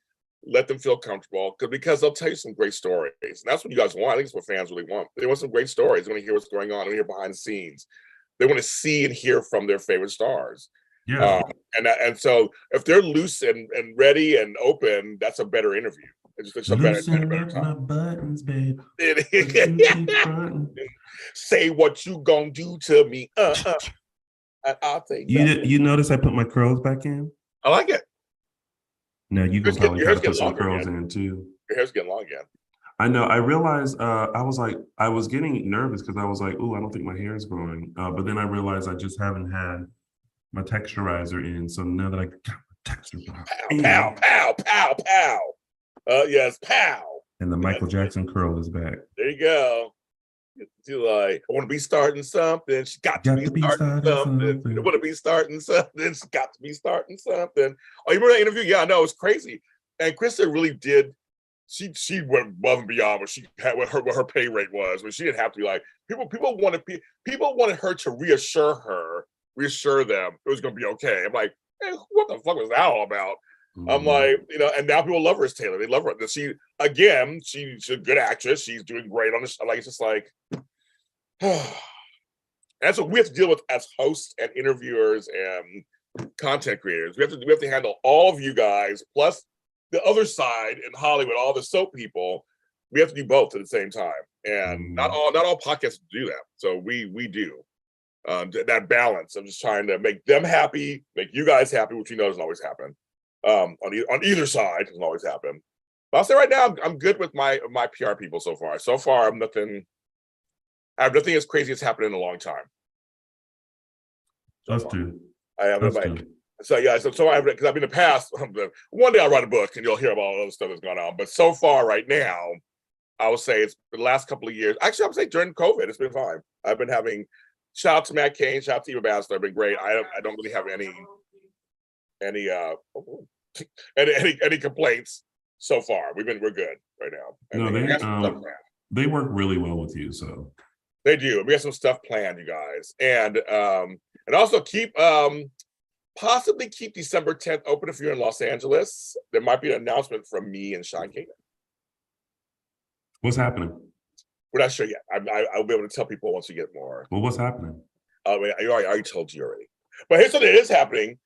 let them feel comfortable, because they'll tell you some great stories. And that's what you guys want. I think it's what fans really want. They want some great stories. They want to hear what's going on. They want to hear behind the scenes. They want to see and hear from their favorite stars. Yeah. And so if they're loose and ready and open, that's a better interview. It's a better my buttons, babe. Say what you gonna do to me. I'll take you notice I put my curls back in? I like it. No, you can probably try to put some curls in too. Your hair's getting long again. I know. I realized I was getting nervous because I was like, "Ooh, I don't think my hair is growing." But then I realized I just haven't had my texturizer in. So now that I got my texturizer, pow, pow, pow, pow. Yes, pow. And the Michael Jackson curl is back. There you go. You're like, I want to be starting something. She got to be starting something. I want to be starting something. She got to be starting something. Oh, you remember that interview? Yeah, I know, it was crazy. And Krista really did. She went above and beyond what she had, what her pay rate was. When she didn't have to be like, people wanted her to reassure them it was going to be okay. I'm like, hey, what the fuck was that all about? I'm like, and now people love her as Taylor. They love her. She's a good actress. She's doing great on this. Like, it's just like, that's what we have to deal with as hosts and interviewers and content creators. We have to handle all of you guys, plus the other side in Hollywood, all the soap people. We have to do both at the same time. And not all podcasts do that. So we do that balance of just trying to make them happy, make you guys happy, which we know doesn't always happen. On either side, doesn't always happen. But I'll say right now, I'm good with my PR people so far. So far, I have nothing as crazy as happened in a long time. That's true. I have so yeah, so I have, because I've been in the past. One day I'll write a book and you'll hear about all the other stuff that's going on. But so far, right now, I would say it's the last couple of years. Actually, I would say during COVID, it's been fine. I've been having shout out to Matt Cain, shout out to Eva Bassler. I've been great. I don't really have any complaints so far. We're good right now. No, they work really well with you, so they do. We got some stuff planned, you guys, and also possibly keep December 10th open if you're in Los Angeles. There might be an announcement from me and Sean Kagan. What's happening? We're not sure yet. I'll be able to tell people once we get more. Well, what's happening? I already told you already. But here's something that is happening.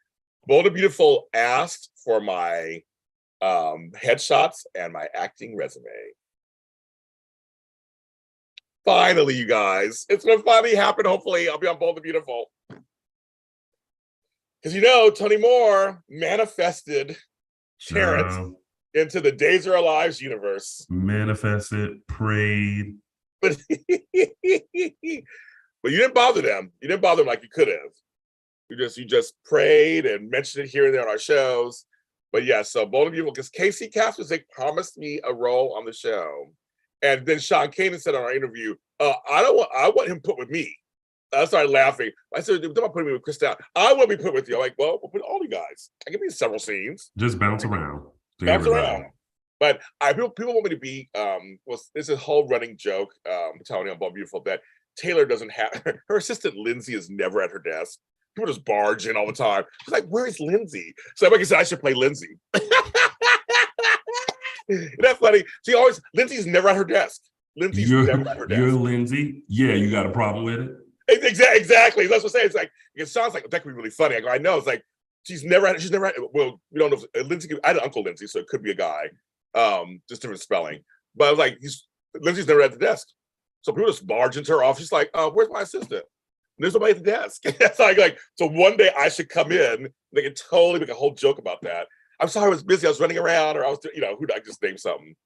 Bold and Beautiful asked for my headshots and my acting resume. Finally, you guys. It's going to finally happen, hopefully. I'll be on Bold and Beautiful. Because Tony Moore manifested Terrence into the Days of Our Lives universe. Manifested, prayed. But you didn't bother them. You didn't bother them like you could have. You just prayed and mentioned it here and there on our shows. But yeah, so Bold and Beautiful, because Casey Kasperzak promised me a role on the show. And then Sean Kanan said on our interview, I want him put with me. I started laughing. I said, don't put me with Chris Down. I want to be put with you. I'm like, well, we'll put all you guys. I can be in several scenes. Just bounce around. Bounce around. But people want me to be, this is a whole running joke, Tony on Bold and Beautiful, that Taylor doesn't have, her assistant Lindsay is never at her desk. People just barge in all the time. She's like, where is Lindsay? So everybody said I should play Lindsay. Isn't that funny? Lindsay's never at her desk. Lindsay's never at her desk. You're Lindsay? Yeah, you got a problem with it? Exactly. That's what I'm saying. It's like, it sounds like that could be really funny. I go, I know. It's like, she's never at, well, we don't know if Lindsay, I had an Uncle Lindsay, so it could be a guy. Just different spelling. But I was like, Lindsay's never at the desk. So people just barge into her office. She's like, where's my assistant? There's nobody at the desk. It's like, so one day I should come in. They can totally make a whole joke about that. I'm sorry, I was busy. I was running around, or I was, who did I just name something?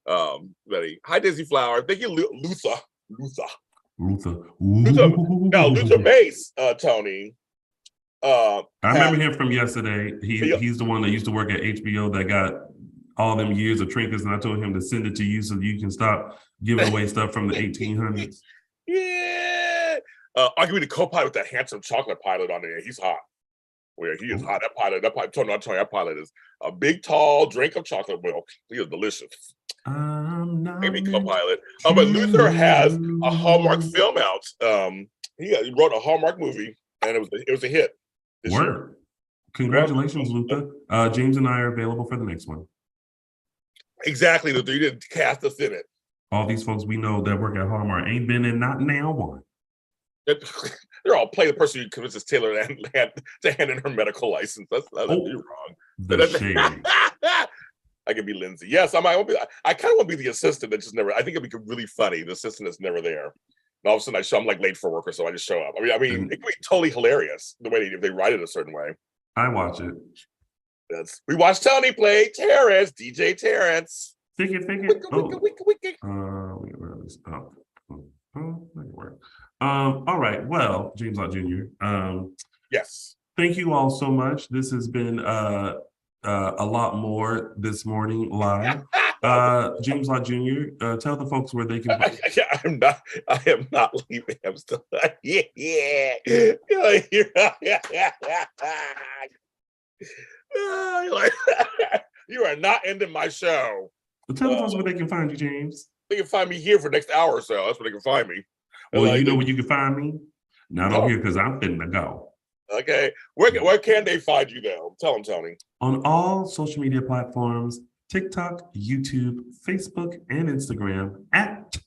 Hi, Daisy Flower. Thank you, Luther. No, Luther Mace, Tony. I remember him from yesterday. He's the one that used to work at HBO that got all them years of trinkets, and I told him to send it to you so you can stop giving away stuff from the 1800s. Yeah. I'll give you the co-pilot with that handsome chocolate pilot on there. He's hot. Well, he is hot. That pilot, that pilot is a big, tall drink of chocolate milk. He is delicious. Maybe co-pilot. But Luther has a Hallmark film out. He wrote a Hallmark movie, and it was a hit. This year. Congratulations, Luca. James and I are available for the next one. Exactly, Luther. You didn't cast us in it. All these folks we know that work at Hallmark ain't been in not now one. They're all playing the person who convinces Taylor to hand in her medical license. That's you're wrong. The shade. I could be Lindsay. Yes, I kind of want to be the assistant that just never. I think it'd be really funny. The assistant that's never there. And all of a sudden, I'm like late for work or so. I just show up. I mean, it could be totally hilarious the way if they write it a certain way. I watch it. We watched Tony play Terrence, DJ Terrence. Wicca. All right. Well, James Lott Jr. Yes. Thank you all so much. This has been a lot more this morning live. James Lott Jr., tell the folks where they can. I am not leaving. I'm still. Yeah. You are not ending my show. Well, tell the folks where they can find you, James. They can find me here for the next hour or so. That's where they can find me. Well, you know where you can find me? Not on here because I'm finna go. Okay. Where can they find you though? Tell them, Tony. On all social media platforms, TikTok, YouTube, Facebook, and Instagram at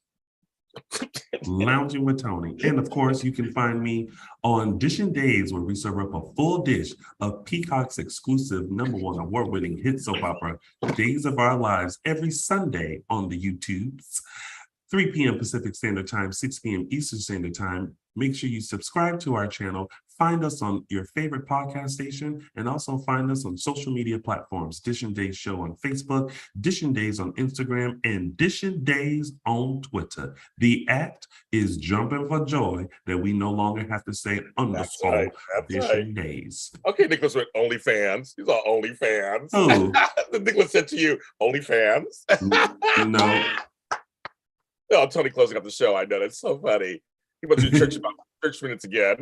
Lounging with Tony. And of course, you can find me on Dishin' Days, where we serve up a full dish of Peacock's exclusive #1 award-winning hit soap opera, Days of Our Lives, every Sunday on the YouTubes. 3 p.m. Pacific Standard Time, 6 p.m. Eastern Standard Time. Make sure you subscribe to our channel. Find us on your favorite podcast station, and also find us on social media platforms. Dishin' Days Show on Facebook, Dishin' Days on Instagram, and Dishin' Days on Twitter. The act is jumping for joy that we no longer have to say underscore Dishin' Days. Okay, Nicholas with OnlyFans. He's on OnlyFans. Who? Nicholas said to you, OnlyFans? No. Oh, Tony closing up the show. I know. That's so funny. He went to church about 30 minutes again.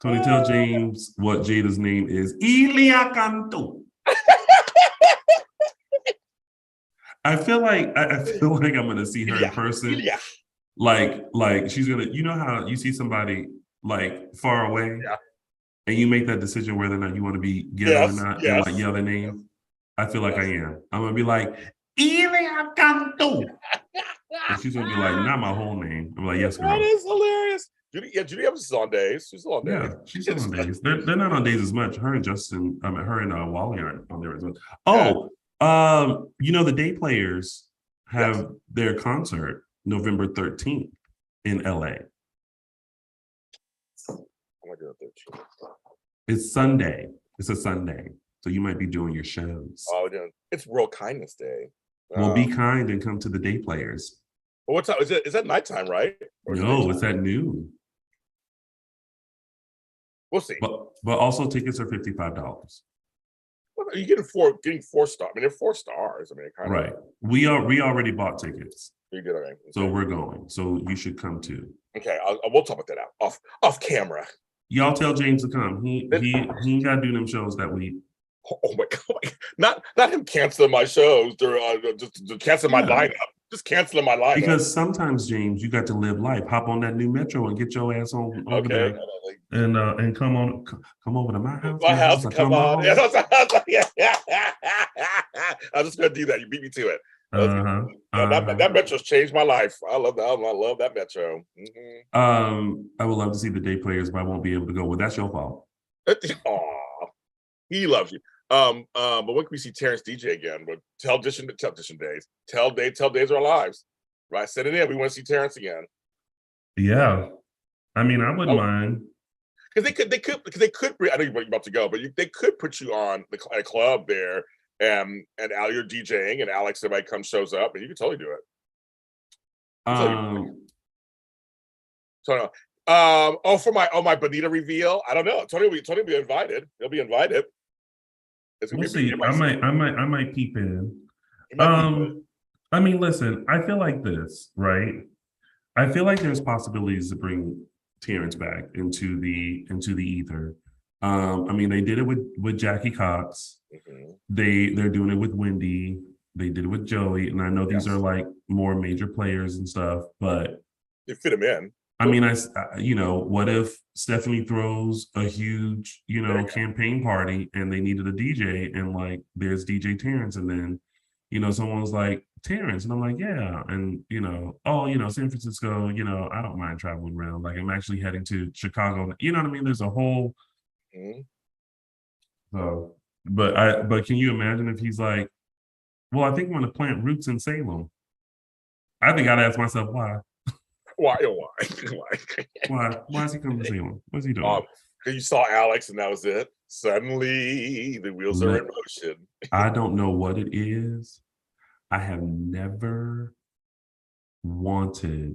Tony, tell James what Jada's name is. Ilia Canto. I feel like I'm gonna see her in person. Like she's gonna, you know how you see somebody like far away, and you make that decision whether or not you want to be ghetto or not, and like yell their name. I feel like I am. I'm gonna be like, Ilia Canto. And she's gonna be like, not my whole name. I'm like, yes, girl. That is hilarious. Judy Evans is on Days. She's on Days. Yeah, she's on Days. They're not on Days as much. Her and Justin, her and Wally aren't on there as much. Oh, you know, the Day Players have their concert November 13th in LA. Oh my God, 13th. It's Sunday. It's a Sunday. So you might be doing your shows. Oh, it's World Kindness Day. Well, be kind and come to the Day Players. Well, what time is it? Is that nighttime, right? No, it's at noon. We'll see. But also tickets are $55. Well, are you getting four stars? I mean, they're 4 stars. I mean, kind of right. We already bought tickets. You did, okay. So we're going. So you should come too. Okay, we'll talk about that out off camera. Y'all tell James to come. He ain't got to do them shows that week. Oh my God! Not him canceling my shows. Just canceling my lineup. Just canceling my lineup. Because sometimes, James, you got to live life. Hop on that new Metro and get your ass on over there, and come over to my house. My house, come on. I was just gonna do that. You beat me to it. That Metro's changed my life. I love that. I love that Metro. Mm-hmm. I would love to see the Day Players, but I won't be able to go. Well, that's your fault. Aw, he loves you. But when can we see Terrence DJ again? But tell Dishin' Days. Tell Days of Our Lives. Right? Send it in. We want to see Terrence again. Yeah. I mean, I wouldn't mind. Because they could. I know you're about to go, but they could put you on a club there, and Al, you're DJing, and Alex, somebody comes shows up, and you can totally do it. For my Bonita reveal, I don't know. Tony will be invited. He'll be invited. We'll see. I might peep in. I mean, listen, I feel like this, right? I feel like there's possibilities to bring Terrence back into the ether. I mean, they did it with Jackie Cox. Mm-hmm. They're doing it with Wendy. They did it with Joey, and I know these are like more major players and stuff, but they fit him in. I mean, what if Stephanie throws a huge, campaign party and they needed a DJ and like there's DJ Terrence and then, someone's like Terrence and I'm like, yeah. And, San Francisco, I don't mind traveling around. Like I'm actually heading to Chicago. You know what I mean? There's a whole, but can you imagine if he's like, well, I think I'm going to plant roots in Salem. I think I'd ask myself, why? Why? Why is he coming to Salem? What's he doing? You saw Alex and that was it. Suddenly the wheels are in motion. I don't know what it is. I have never wanted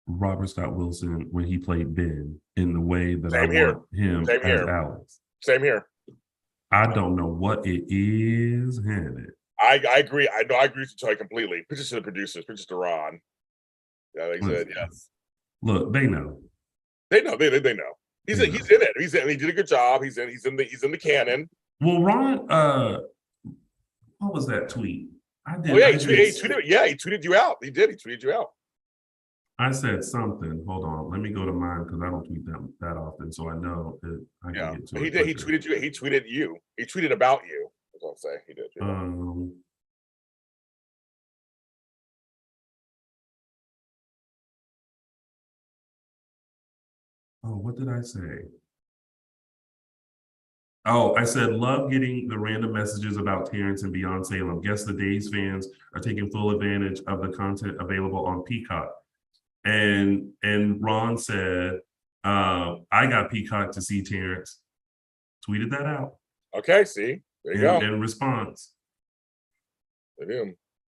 Robert Scott Wilson when he played Ben in the way that want him as Alex. Same here. I don't know what it is, Hannah. I agree. I agree with you completely. Pitches to the producers, pitches to Ron. Yeah, they said yes. Look, they know. They know. He's in it. He did a good job. He's in the canon. Well, Ron, what was that tweet? He tweeted you out. He tweeted you out. I said something. Hold on. Let me go to mine because I don't tweet that often, so I know that I can get to it. He did. He tweeted you. He tweeted you. He tweeted about you. That's what I'm saying. He did. Oh, what did I say? Oh, I said, love getting the random messages about Terrence and Beyond Salem. Guess the Days fans are taking full advantage of the content available on Peacock. And Ron said, I got Peacock to see Terrence. Tweeted that out. Okay, see, there you go. In response.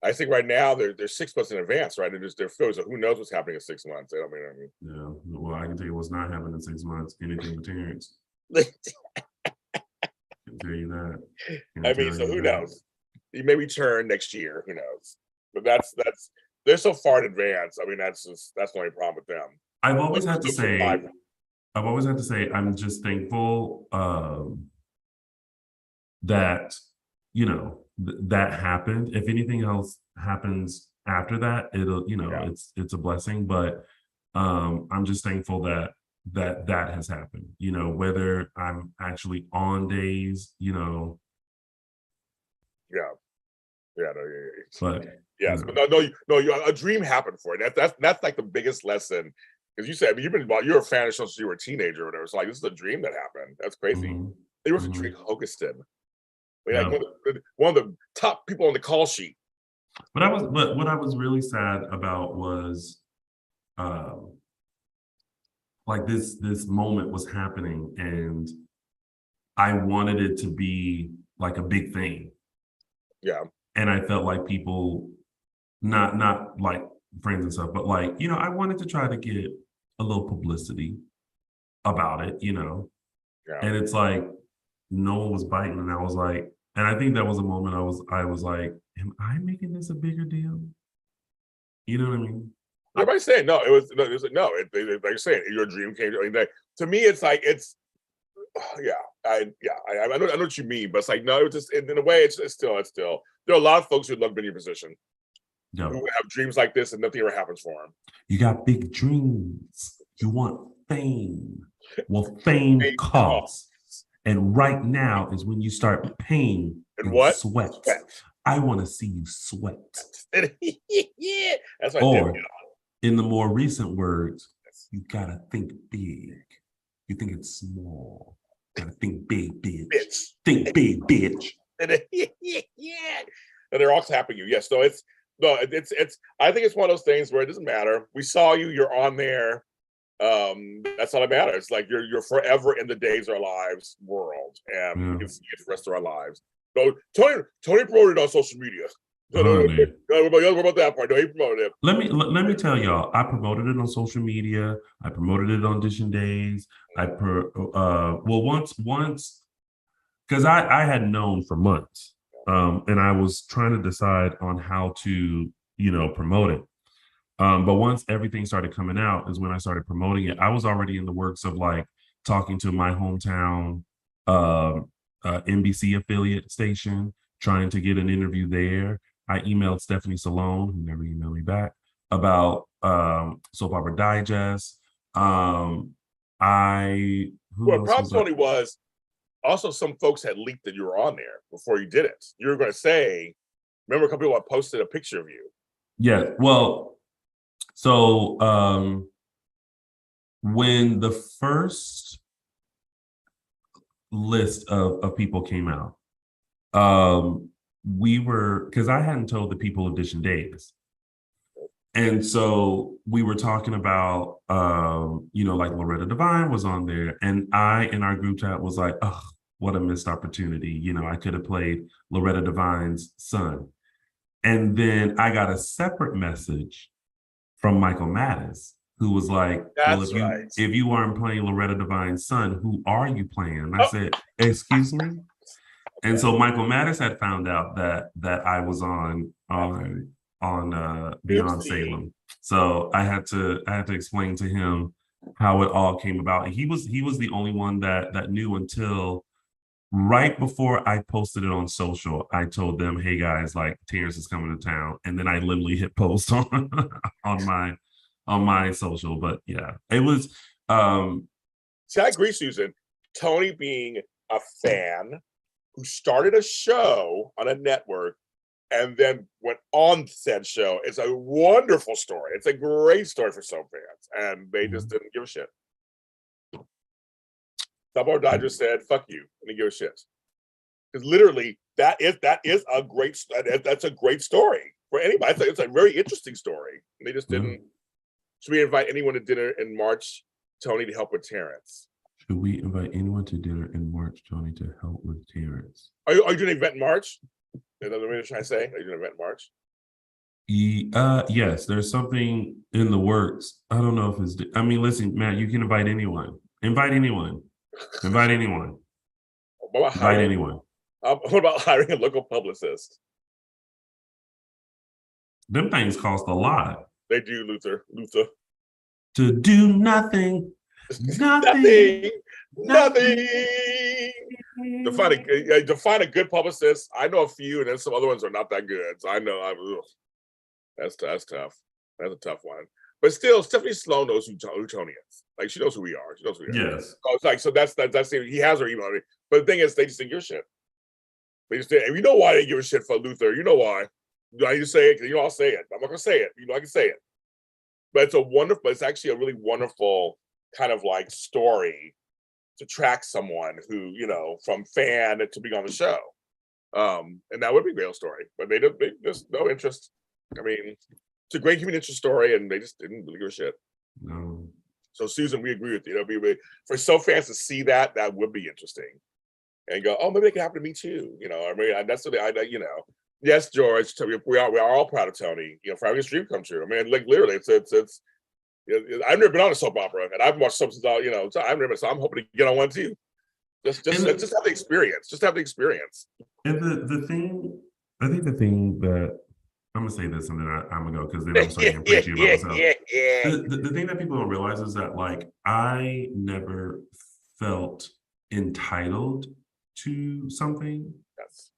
I think right now they're 6 months in advance, right? They're so who knows what's happening in 6 months? I mean. Yeah. Well, I can tell you what's not happening in 6 months. Anything with Terrence. I can tell you that. So who knows? He may return next year. Who knows? But that's they're so far in advance. I mean, that's the only problem with them. I've always had to say I'm just thankful that that happened. If anything else happens after that, it'll it's a blessing. But I'm just thankful that has happened. Whether I'm actually on days, Yeah. But yes, but no, a dream happened for you. That's like the biggest lesson. Because you said, you're a fan of shows since you were a teenager or whatever. So like, this is a dream that happened. That's crazy. They were for Drake Hogestyn. Like one of the top people on the call sheet. But what I was really sad about was like this moment was happening and I wanted it to be like a big thing. Yeah. And I felt like people, not like friends and stuff, but like, I wanted to try to get a little publicity about it, Yeah. And it's like, no one was biting. And I was like, and I think that was a moment I was like, am I making this a bigger deal? You know what I mean? Everybody's saying no. Like you're saying, your dream came true. I mean, to me, it's like I know what you mean, but it's like no, it's just in a way, it's still. There are a lot of folks who'd love to be in your position, who have dreams like this, and nothing ever happens for them. You got big dreams. You want fame. Well, fame costs. And right now is when you start paying and what? Sweat. I want to see you sweat. Yeah, that's what or, in the more recent words, you gotta think big. You think it's small. You gotta think big, bitch. Think big, bitch. Yeah, and they're all tapping you. Yes, so it's. I think it's one of those things where it doesn't matter. We saw you. You're on there. That's all that matters. Like you're forever in the Days of Our Lives world, and we can see it for the rest of our lives. So Tony promoted it on social media. What about that part? No, he promoted it. Let me tell y'all. I promoted it on social media. I promoted it on Audition Days. Once because I had known for months, and I was trying to decide on how to promote it. But once everything started coming out is when I started promoting it. I was already in the works of like talking to my hometown NBC affiliate station, trying to get an interview there. I emailed Stephanie Salone, who never emailed me back. about Soap Opera Digest. I who Well, the else problem, was I? Tony, was also some folks had leaked that you were on there before you did it. You were going to say, remember a couple people had posted a picture of you. Yeah, well, so when the first list of people came out, we were, because I hadn't told the people audition days. And so we were talking about, like Loretta Devine was on there, and I in our group chat was like, "Oh, what a missed opportunity! I could have played Loretta Devine's son." And then I got a separate message from Michael Mattis, who was like, "Well, That's right. if you aren't playing Loretta Devine's son, who are you playing?" And I Oh, said, "Excuse me." And so Michael Mattis had found out that I was on Beyond oopsie. Salem. So I had to explain to him how it all came about. And he was the only one that knew until right before I posted it on social. I told them, "Hey guys, like Terrence is coming to town," and then I literally hit post on on my social. But yeah, it was. See, I agree, Susan. Tony being a fan who started a show on a network and then went on said show. It's a wonderful story. It's a great story for some fans, and they just didn't give a shit. Someone Dodger said, "Fuck you," and they give a shit. Because literally, that's a great story for anybody. It's a very interesting story. And they just didn't. Should we invite anyone to dinner in March, Tony, to help with Terrence? Should we invite anyone to dinner in March, Tony, to help with Terrence? Are you doing an event in March? Is that what I'm trying to say? Are you doing an event in March? Yes, there's something in the works. I don't know if it's. I mean, listen, Matt, you can invite anyone. Invite anyone. Invite anyone. Invite anyone. What about hiring a local publicist? Them things cost a lot. They do, Luther. To do nothing. Nothing. To find a good publicist. I know a few, and then some other ones are not that good. So I know that's tough. That's a tough one. But still, Stephanie Sloan knows who Tony is. Like, she knows who we are. She knows who we are. Yes. So it's like, so that's he has her email. But the thing is, they just think you're shit. They just did. And you know why they give a shit for Luther. You know why. I need to say it, I'll say it. I'm not gonna say it. I can say it. But it's actually a really wonderful kind of like story to track someone who, from fan to be on the show. And that would be a great story. But they just no interest. I mean, it's a great human interest story, and they just didn't really give a shit. No. So Susan, we agree with you. For so fans to see that would be interesting. And go, oh, maybe it can happen to me too. I mean, that's what Yes, George, we are all proud of Tony, for having his dream come true. I mean, like literally, it's I've never been on a soap opera, and I've watched soap since so I've never. So I'm hoping to get on one too. Just have the experience. Just have the experience. And the thing, I think the thing that I'm gonna say this, and then I'm gonna go because then I'm starting to preach about myself. The thing that people don't realize is that like I never felt entitled to something. Yes.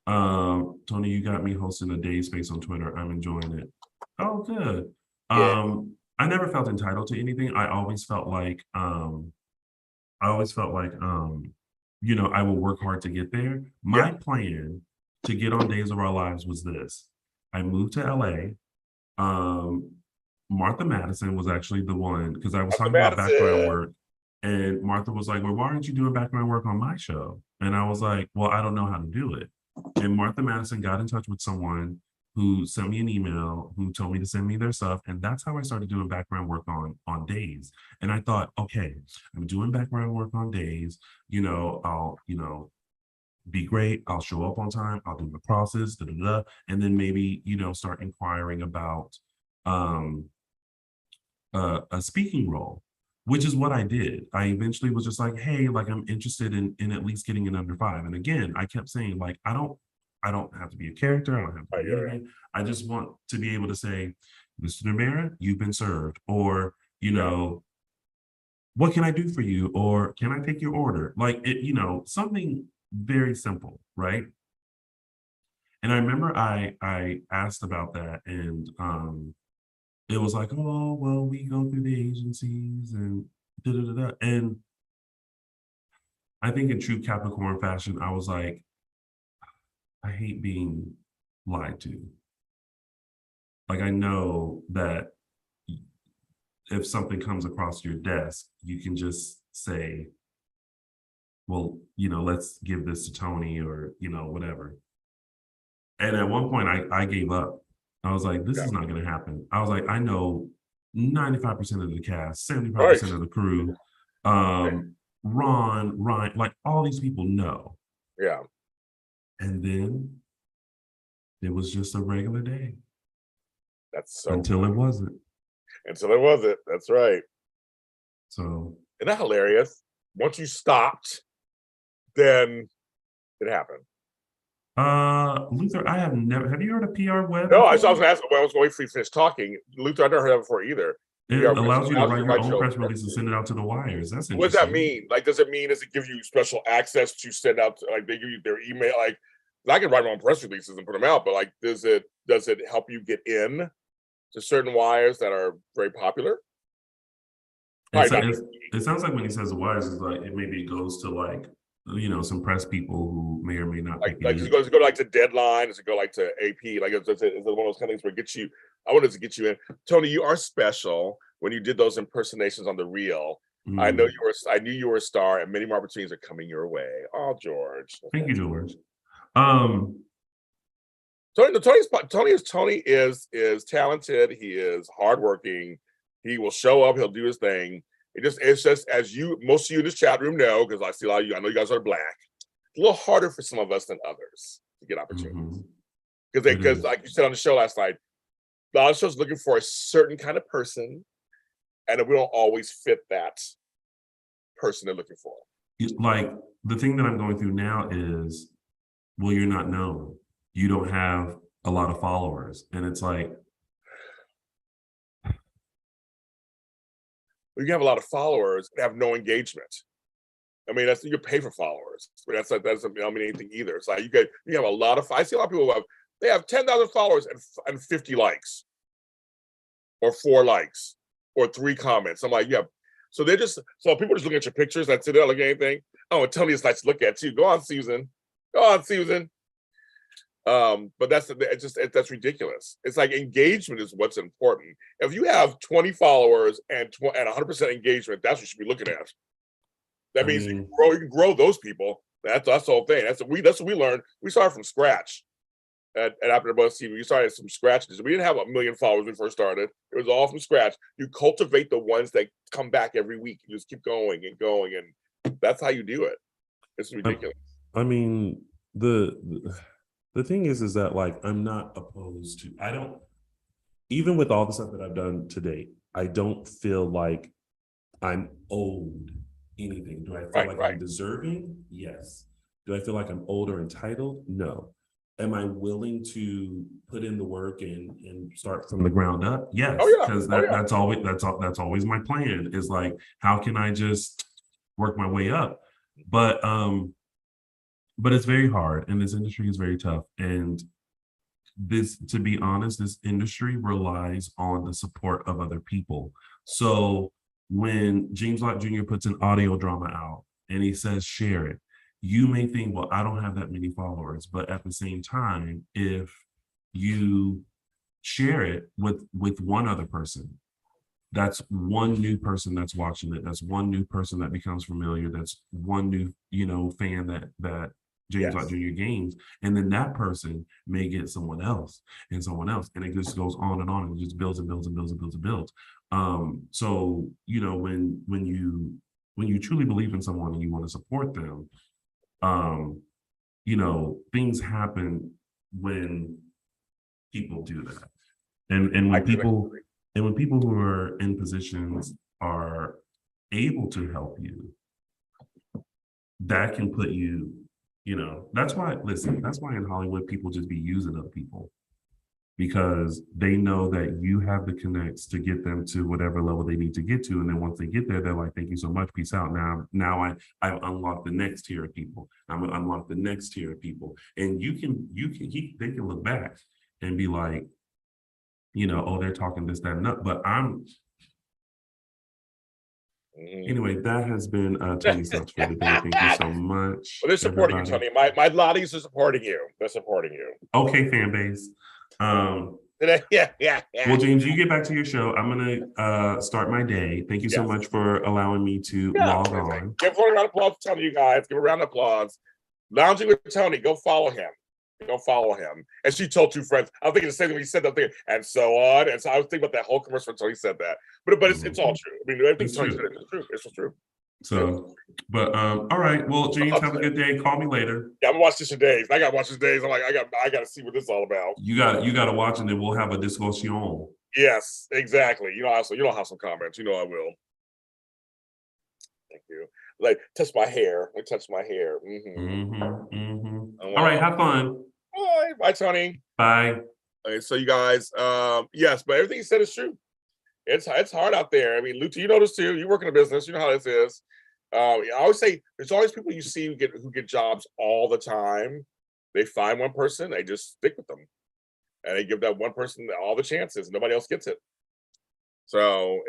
Tony, you got me hosting a day space on Twitter. I'm enjoying it. Oh, good. Yeah. I never felt entitled to anything. I always felt like I will work hard to get there. My plan to get on Days of Our Lives was this. I moved to LA. Martha Madison was actually the one, because I was talking about background work. And Martha was like, "Well, why aren't you doing background work on my show?" And I was like, "Well, I don't know how to do it." And Martha Madison got in touch with someone who sent me an email, who told me to send me their stuff. And that's how I started doing background work on Days. And I thought, okay, I'm doing background work on Days. I'll, be great. I'll show up on time. I'll do the process, and then maybe, start inquiring about a speaking role, which is what I did. I eventually was just like, hey, like I'm interested in at least getting an under 5. And again, I kept saying, like, I don't have to be a character. I don't have to be anything. I just want to be able to say, Mr. Namara, you've been served. Or, what can I do for you? Or can I take your order? Like, something very simple, right? And I remember I asked about that, and it was like, oh, well, we go through the agencies and da da da da. And I think in true Capricorn fashion, I was like, I hate being lied to. Like, I know that if something comes across your desk, you can just say, well, let's give this to Tony or, whatever. And at one point, I gave up. I was like, this Yeah. is not going to happen. I was like, I know 95% of the cast, 75% Right. of the crew, Ron, Ryan, like all these people know. Yeah. And then it was just a regular day That's so until it wasn't. until it wasn't. That's right. So, Isn't that hilarious? Once you stopped, then it happened. Luther, have you heard of PR Web No, I was before? gonna ask. Well, I was going to finish talking. Luther, I've never heard that before either. It allows you to write your own press release and send it out to the wires. That's What does that interesting. mean? Like, does it give you special access to send out? Like, they give you their email. Like, I can write my own press releases and put them out, but like, does it help you get in to certain wires that are very popular? It's, Probably not. it's, it sounds like when he says the wires, is like maybe it goes to like some press people who may or may not pick Like it does it go like to Deadline? Does it go like to AP? Like, is it one of those kind of things where it gets you? I wanted to get you in. Tony, you are special when you did those impersonations on the reel. I know Mm. you were. I knew you were a star, and many more opportunities are coming your way. Oh, George. Thank you, George. Um, Tony is talented. He is hardworking. He will show up. He'll do his thing. It's just as most of you in this chat room know, because I see a lot of you. I know you guys are black. It's a little harder for some of us than others to get opportunities because like you said on the show last night, a lot of shows looking for a certain kind of person, and we don't always fit that person they're looking for. like the thing that I'm going through now is, well, you're not known. You don't have a lot of followers, and it's like, you have a lot of followers and have no engagement. I mean, you pay for followers, but that doesn't mean anything either. It's like you have a lot of. I see a lot of people who have 10,000 followers and 50 likes, or 4 likes, or 3 comments. I'm like, yeah. So people just looking at your pictures. That's it. They don't look at anything. Oh, and Tony is nice to look at too. Go on, Susan. But that's ridiculous. It's like engagement is what's important. If you have 20 followers and 100% engagement, that's what you should be looking at. That means you can grow those people. That's the whole thing. That's what we learned. We started from scratch at AfterBuzz TV. We started from scratch. We didn't have 1 million followers when we first started. It was all from scratch. You cultivate the ones that come back every week. You just keep going and going, and that's how you do it. It's ridiculous. I mean, the thing is that like I'm not opposed to. I don't, even with all the stuff that I've done to date, I don't feel like I'm owed anything. Do I feel like I'm deserving? Yes. Do I feel like I'm owed or entitled? No. Am I willing to put in the work and start from the ground up? Yes, because that's always my plan. Is like, how can I just work my way up? But it's very hard, and this industry is very tough. And to be honest, this industry relies on the support of other people. So when James Lott Jr. puts an audio drama out and he says, share it, you may think, well, I don't have that many followers. But at the same time, if you share it with one other person, that's one new person that's watching it. That's one new person that becomes familiar. That's one new, fan that James Lott Jr. gains. And then that person may get someone else and someone else. And it just goes on and on, and it just builds and builds and builds and builds and builds. So, when you truly believe in someone and you want to support them, things happen when people do that. And when people who are in positions are able to help you, that can put you, that's why in Hollywood, people just be using other people, because they know that you have the connects to get them to whatever level they need to get to. And then once they get there, they're like, thank you so much, peace out. Now I've unlocked the next tier of people. I'm gonna unlock the next tier of people. And they can look back and be like, oh, they're talking this, that, and that. But anyway, that has been Tony's Thoughts for the Day. Thank you so much. Well, they're supporting everybody. you, Tony. My Lotties are supporting you. They're supporting you. Okay, fan base. Yeah. Well, James, you get back to your show. I'm gonna start my day. Thank you so much for allowing me to log on. Give a round of applause to Tony, you guys. Give a round of applause. Lounging with Tony. Go follow him. And she told two friends. I was thinking the same thing when he said that thing, and so on. And so I was thinking about that whole commercial when Tony said that. But it's all true. I mean, everything Tony said is true. It's true. So, but all right. Well, James, have a good day. Call me later. Yeah, I'm gonna watch this for days. I gotta watch this days. I'm like, I gotta see what this is all about. You gotta watch, and then we'll have a discussion. Yes, exactly. You'll have some comments. I will. Thank you. Like, touch my hair. Touch my hair. All right, have fun. Bye, Tony. Bye. Okay, so you guys, yes, but everything you said is true. It's hard out there. I mean, Luta, you know this too. You work in a business. You know how this is. I always say there's always people you see who get jobs all the time. They find one person, they just stick with them, and they give that one person all the chances. Nobody else gets it. So,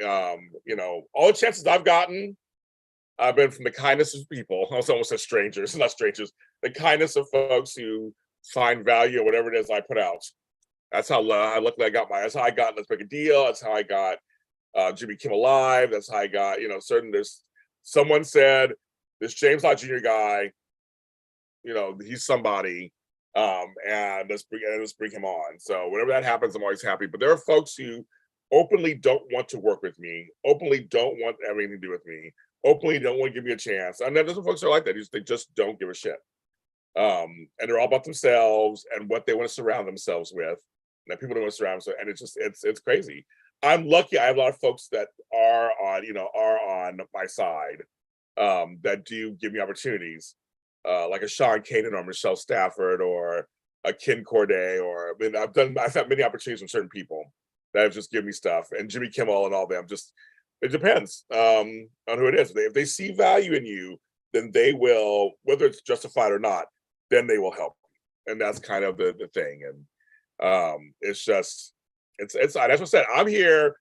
all the chances I've gotten, I've been from the kindness of people. I almost said strangers, not strangers. The kindness of folks who find value in whatever it is I put out. That's how luckily I got that's how I got Let's Make a Deal. That's how I got Jimmy Kimmel Live. That's how I got, someone said, this James Lott Jr. guy, he's somebody, and let's bring him on. So whenever that happens, I'm always happy. But there are folks who openly don't want to work with me, openly don't want anything to do with me, openly don't want to give me a chance. And then there's some folks who are like that. They just don't give a shit. And they're all about themselves and what they want to surround themselves with. And people don't want to surround themselves. And it's crazy. I'm lucky I have a lot of folks that are on my side, that do give me opportunities, like a Sean Kanan or Michelle Stafford or a Ken Corday, I've had many opportunities from certain people that have just given me stuff, and Jimmy Kimmel and all them. Just, it depends on who it is. If they see value in you, then they will, whether it's justified or not, then they will help. And that's kind of the thing. And it's just, it's that's what I said. I'm here,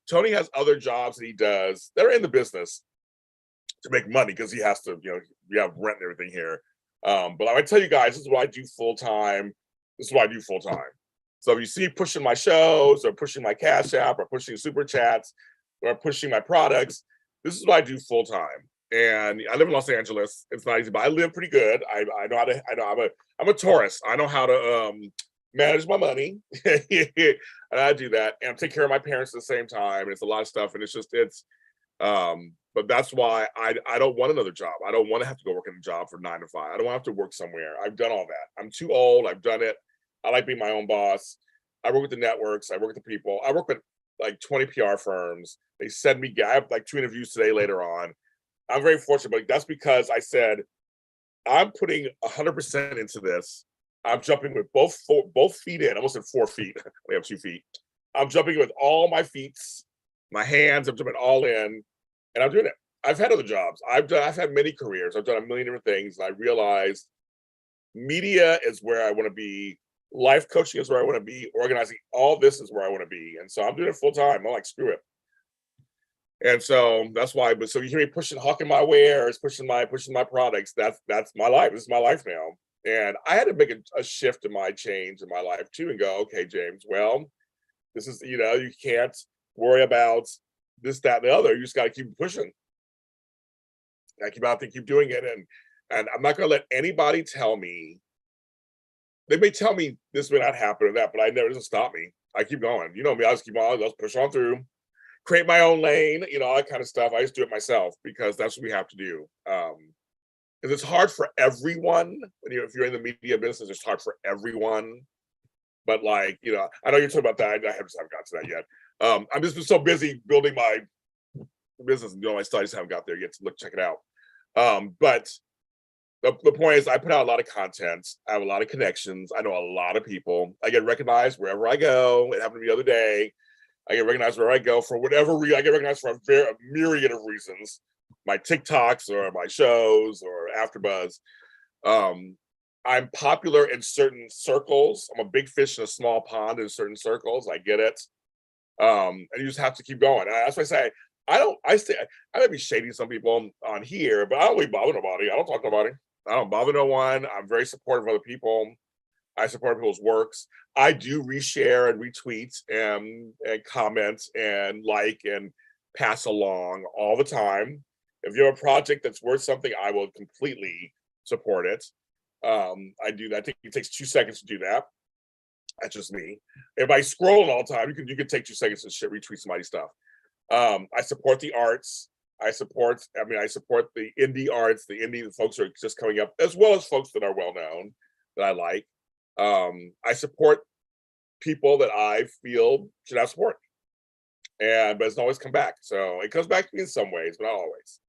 Tony has other jobs that he does that are in the business to make money because he has to, we have rent and everything here. But I tell you guys, this is what I do full time. So if you see pushing my shows or pushing my CashAPP or pushing super chats or pushing my products, this is what I do full time. And I live in Los Angeles. It's not easy, but I live pretty good. I know how to. I'm a tourist. I know how to manage my money, and I do that, and I take care of my parents at the same time. And it's a lot of stuff, and but that's why I don't want another job. I don't want to have to go work in a job for 9 to 5. I don't want to have to work somewhere. I've done all that. I'm too old. I've done it. I like being my own boss. I work with the networks. I work with the people. I work with like 20 PR firms. They send me. I have like 2 interviews today later on. I'm very fortunate, but that's because I said, I'm putting 100% into this. I'm jumping with both feet in. I almost said 4 feet. We have 2 feet. I'm jumping with all my feet, my hands. I'm jumping all in, and I'm doing it. I've had other jobs. I've had many careers. I've done a million different things, and I realized media is where I want to be. Life coaching is where I want to be. Organizing all this is where I want to be, and so I'm doing it full time. I'm like, screw it. And so that's why. But so you hear me hawking my wares, pushing my products. That's my life. This is my life now. And I had to make a shift in my change in my life too, and go, okay, James. Well, this is, you can't worry about this, that, and the other. You just got to keep pushing. I keep out there, keep doing it, and I'm not going to let anybody tell me. They may tell me this may not happen or that, but it doesn't stop me. I keep going. You know me. I just keep on. I'll push on through. Create my own lane, all that kind of stuff. I just do it myself because that's what we have to do. Because it's hard for everyone. If you're in the media business, it's hard for everyone. But I know you're talking about that. I haven't got to that yet. I'm just been so busy building my business and doing my studies. Haven't got there yet to check it out. But the point is, I put out a lot of content. I have a lot of connections. I know a lot of people. I get recognized wherever I go. It happened to me the other day. I get recognized where I go for whatever reason. I get recognized for a myriad of reasons. My TikToks or my shows or AfterBuzz. I'm popular in certain circles. I'm a big fish in a small pond in certain circles. I get it. And you just have to keep going. That's why I say I might be shading some people on here, but I don't really bother nobody. I don't talk to nobody. I don't bother no one. I'm very supportive of other people. I support people's works. I do reshare and retweet and comment and like and pass along all the time. If you have a project that's worth something, I will completely support it. I do that. I think it takes 2 seconds to do that. That's just me. If I scroll all the time, you can take 2 seconds to retweet somebody's stuff. I support the arts. I support the indie arts, the indie folks are just coming up, as well as folks that are well known that I like. I support people that I feel should have support. But it doesn't always come back. So it comes back to me in some ways, but not always.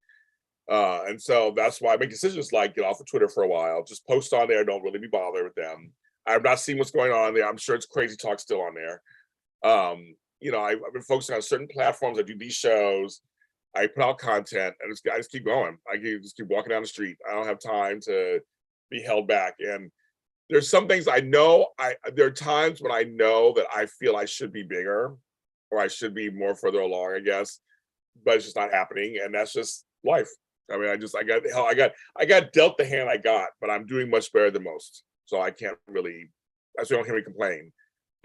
And so that's why I make decisions like get off of Twitter for a while, just post on there, don't really be bothered with them. I've not seen what's going on there. I'm sure it's crazy talk still on there. I've been focusing on certain platforms. I do these shows. I put out content, and I just keep going. I just keep walking down the street. I don't have time to be held back. And there's some things I know. There are times when I know that I feel I should be bigger, or I should be more further along, I guess, but it's just not happening, and that's just life. I mean, I got dealt the hand I got, but I'm doing much better than most. So I can't really, that's why you don't hear me complain.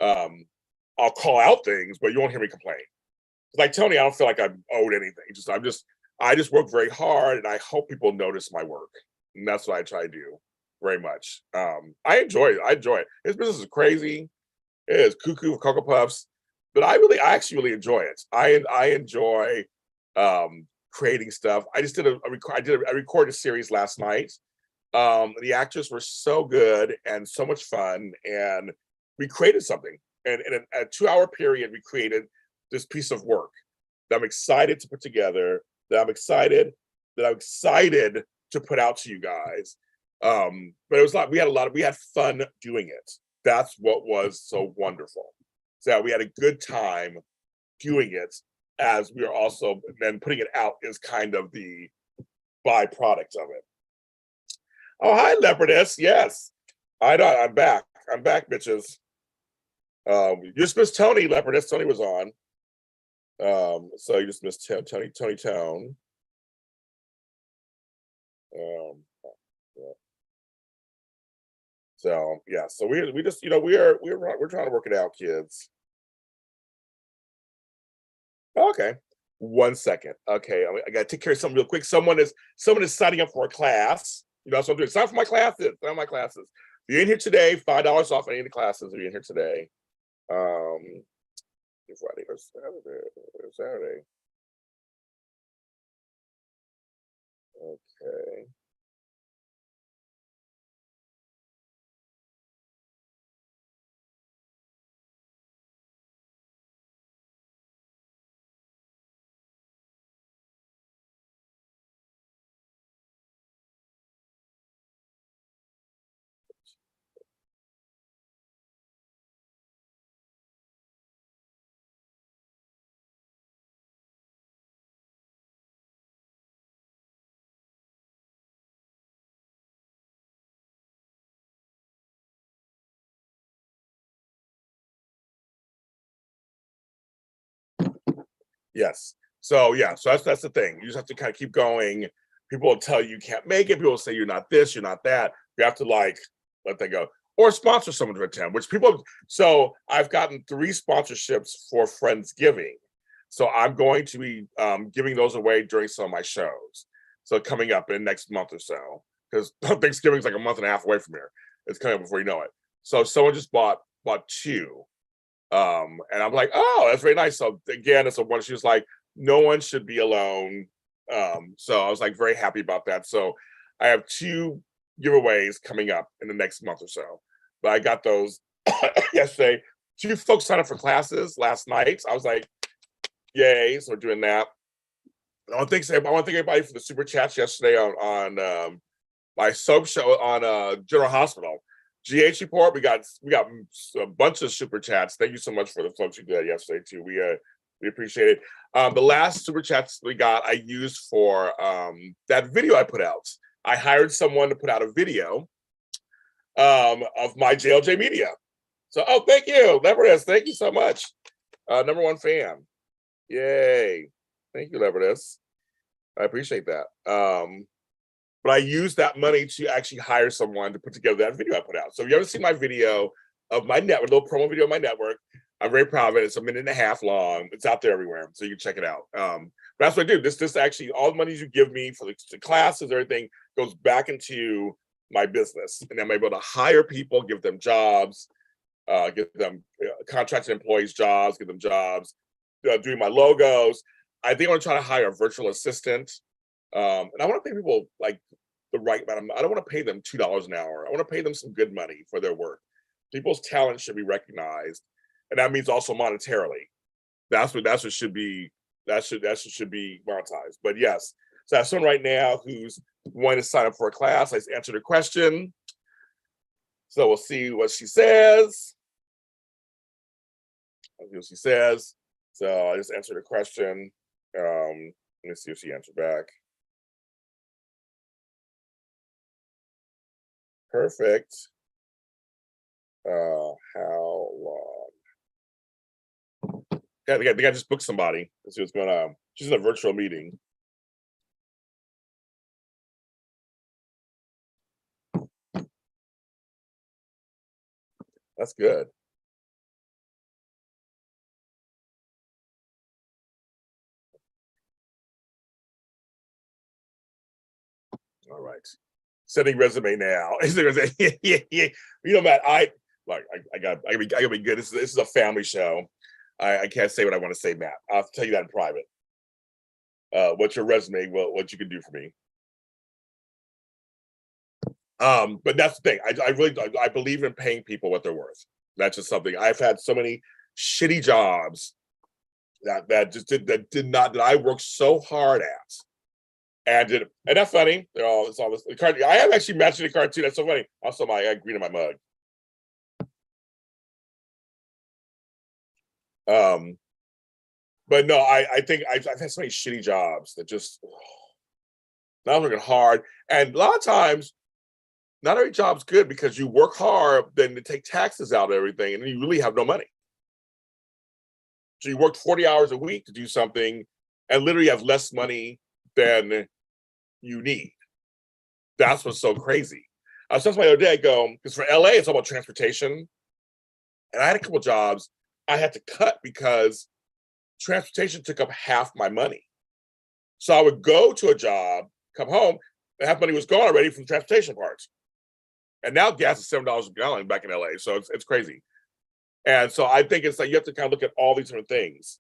I'll call out things, but you won't hear me complain. Like Tony, I don't feel like I'm owed anything. I just work very hard, and I hope people notice my work. And that's what I try to do very much. I enjoy it. This business is crazy. It is cuckoo with Cocoa Puffs, but I actually really enjoy it. I enjoy creating stuff. I recorded a series last night. The actors were so good and so much fun, and we created something. And in a 2-hour period, we created this piece of work that I'm excited to put together, that I'm excited to put out to you guys. But it was we had fun doing it. That's what was so wonderful. So we had a good time doing it, as we are also then putting it out is kind of the byproduct of it. Oh, hi, Leopardess. Yes. I'm back. I'm back, bitches. You just missed Tony, Leopardess. Tony was on. So you just missed Tony Tone. Yeah. So yeah, so we just we're trying to work it out, kids. Okay. 1 second. Okay, I gotta take care of something real quick. Someone is signing up for a class. That's what I'm doing. Sign up for my classes. Sign up my classes. If you're in here today, $5 off any of the classes. If you're in here today, Friday or Saturday. Okay. Yes. So yeah, so that's the thing. You just have to kind of keep going. People will tell you can't make it. People will say you're not this, you're not that. You have to let that go. Or sponsor someone to attend, so I've gotten 3 sponsorships for Friendsgiving. So I'm going to be giving those away during some of my shows. So coming up in the next month or so, because Thanksgiving is like a month and a half away from here. It's coming up before you know it. So someone just bought 2. And I'm like, oh, that's very nice. So again, it's a one. She was like, no one should be alone. So I was like very happy about that. So I have 2 giveaways coming up in the next month or so. But I got those yesterday. 2 folks signed up for classes last night. So I was like, yay! So we're doing that. I want to thank everybody for the super chats yesterday on my soap show on General Hospital. GH report. We got a bunch of super chats. Thank you so much for the folks who did that yesterday too. We appreciate it. The last super chats we got, I used for that video I put out. I hired someone to put out a video of my JLJ media. So, oh, thank you, Leverett. Thank you so much. #1 fan. Yay. Thank you, Leverett. I appreciate that. But I used that money to actually hire someone to put together that video I put out. So if you ever see my video of my network, a little promo video of my network, I'm very proud of it. It's 1.5 minutes long. It's out there everywhere, so you can check it out. But that's what I do. This actually, all the money you give me for the classes, everything goes back into my business, and I'm able to hire people, give them jobs, give them contracted employees jobs, give them jobs, doing my logos. I think I'm gonna try to hire a virtual assistant. And I want to pay people like the right amount. I don't want to pay them $2 an hour. I want to pay them some good money for their work. People's talent should be recognized, and that means also monetarily. That's what should be. That should be monetized. But yes, so I have someone right now who's wanting to sign up for a class. I just answered her question, so we'll see what she says. I'll see what she says. So I just answered her question. Let me see if she answered back. Perfect. How long? Yeah, the guy just booked somebody. Let's see what's going on. She's in a virtual meeting. That's good. All right. Sending resume now. Yeah. You know, Matt, I gotta be good. This is a family show. I can't say what I want to say, Matt. I'll tell you that in private. What's your resume? Well, what you can do for me. But that's the thing. I really believe in paying people what they're worth. That's just something. I've had so many shitty jobs that I worked so hard at. And that's funny. It's all this the card. I have actually matched the card too. That's so funny. Also, I got green in my mug. But no, I think I've had so many shitty jobs that just not working hard. And a lot of times, not every job's good because you work hard, then they take taxes out of everything, and then you really have no money. So you worked 40 hours a week to do something, and literally have less money than you need. That's what's so crazy. I was telling somebody the other day, I go, because for LA, it's all about transportation. And I had a couple jobs I had to cut because transportation took up half my money. So I would go to a job, come home, and half money was gone already from transportation parts. And now gas is $7 a gallon back in LA. So it's crazy. And so I think it's like you have to kind of look at all these different things.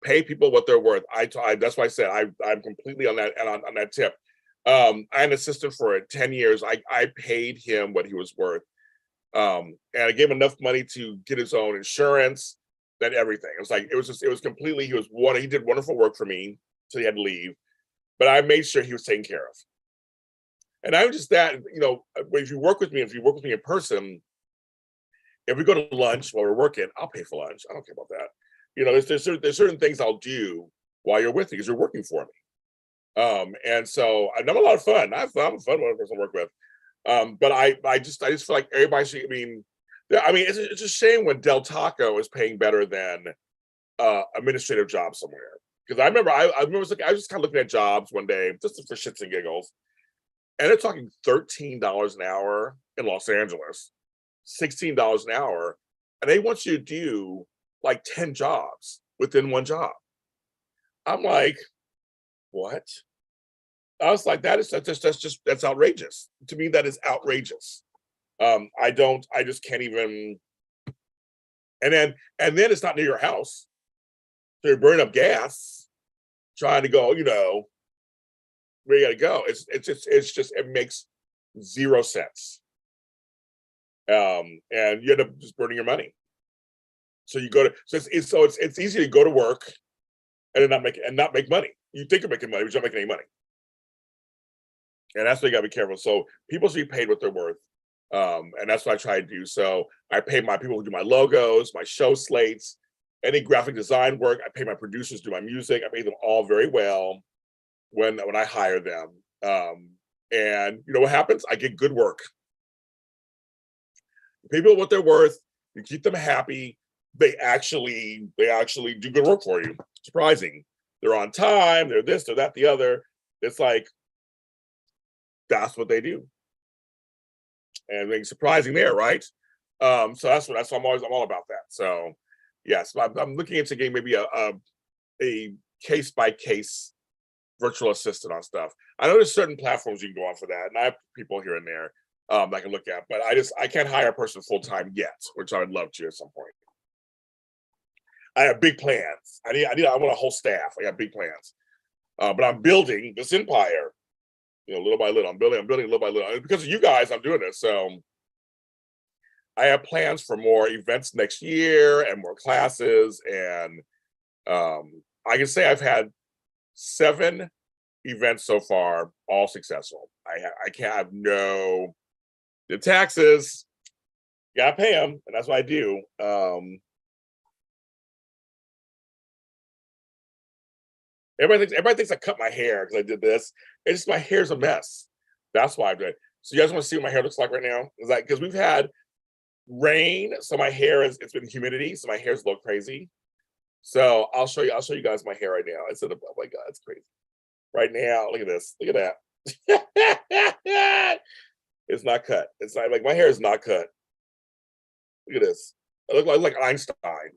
Pay people what they're worth. That's why I said I'm completely on that tip. I had an assistant for 10 years. I paid him what he was worth. And I gave him enough money to get his own insurance and everything. It was completely, he did wonderful work for me, so he had to leave. But I made sure he was taken care of. And I'm just that, if you work with me in person, if we go to lunch while we're working, I'll pay for lunch. I don't care about that. There's certain things I'll do while you're with me because you're working for me. And so I'm a lot of fun. I'm a fun person to work with. But I just feel like everybody should. It's a shame when Del Taco is paying better than administrative jobs somewhere. Because I remember I was just kind of looking at jobs one day just for shits and giggles, and they're talking $13 an hour in Los Angeles, $16 an hour, and they want you to do like 10 jobs within one job. I'm like, what? I was like, that's outrageous. To me, that is outrageous. I just can't even. And then it's not near your house. So you're burning up gas, trying to go, where you gotta go. It makes zero sense. And you end up just burning your money. So you go to, it's easy to go to work and then not make money. You think you're making money, but you're not making any money. And that's what you gotta be careful. So people should be paid what they're worth. And that's what I try to do. So I pay my people who do my logos, my show slates, any graphic design work. I pay my producers to do my music. I pay them all very well when I hire them. And you know what happens? I get good work. People what they're worth, you keep them happy, they actually do good work for you. Surprising. They're on time, they're this, they're that, the other. It's like that's what they do. And it's surprising there, right? So that's what I'm all about that. So yes, I'm looking into getting maybe a case by case virtual assistant on stuff. I know there's certain platforms you can go on for that, and I have people here and there I can look at, but I can't hire a person full time yet, which I would love to at some point. I have big plans. I want a whole staff. I got big plans, but I'm building this empire. You know, little by little. I'm building little by little. And because of you guys, I'm doing this. So I have plans for more events next year and more classes. And I can say I've had 7 events so far, all successful. I can't have no the taxes. You gotta pay them, and that's what I do. Everybody thinks I cut my hair because I did this. It's just my hair's a mess. That's why I did. So you guys want to see what my hair looks like right now? Is that because we've had rain, so my hair it's been humidity, so my hair's a little crazy. So I'll show you guys my hair right now. Oh my god, it's crazy. Right now, look at this. Look at that. It's not cut. It's not like my hair is not cut. Look at this. I look like Einstein.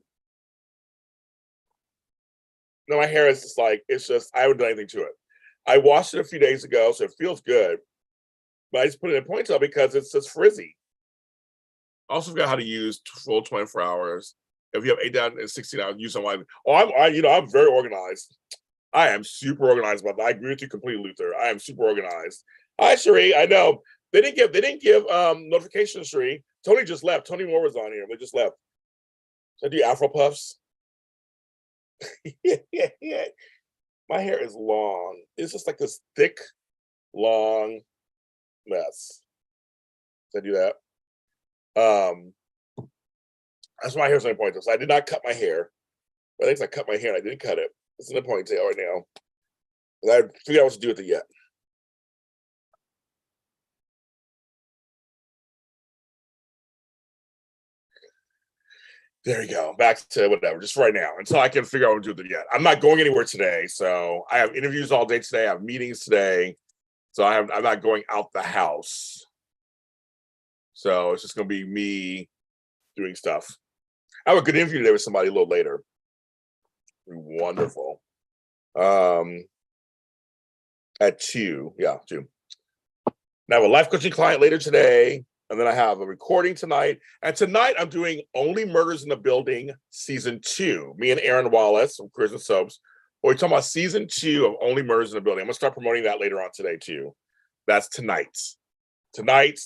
No, my hair is just like, it's just, I haven't done anything to it. I washed it a few days ago, so it feels good. But I just put it in a ponytail because it's just frizzy. Also forgot how to use full 24 hours. If you have 8 down and 16 hours, use someone. Oh, I'm very organized. I am super organized about that. I agree with you completely, Luther. I am super organized. Hi, Cherie. I know. They didn't give notifications, Cherie. Tony just left. Tony Moore was on here. They just left. So I do Afro puffs. Yeah. My hair is long. It's just like this thick, long mess. Did I do that? That's why my hair's in a ponytail. So I did not cut my hair. I think I cut my hair and I didn't cut it. It's in a ponytail right now. I figured out what to do with it yet. There you go. Back to whatever, just right now, until I can figure out what to do with it yet. I'm not going anywhere today. So I have interviews all day today. I have meetings today. So I'm not going out the house. So it's just going to be me doing stuff. I have a good interview today with somebody a little later. Wonderful. At 2. Yeah, 2. I have a life coaching client later today. And then I have a recording tonight. And tonight I'm doing Only Murders in the Building Season 2. Me and Aaron Wallace from Queers and Soaps. We're talking about Season 2 of Only Murders in the Building. I'm going to start promoting that later on today too. That's tonight. Tonight.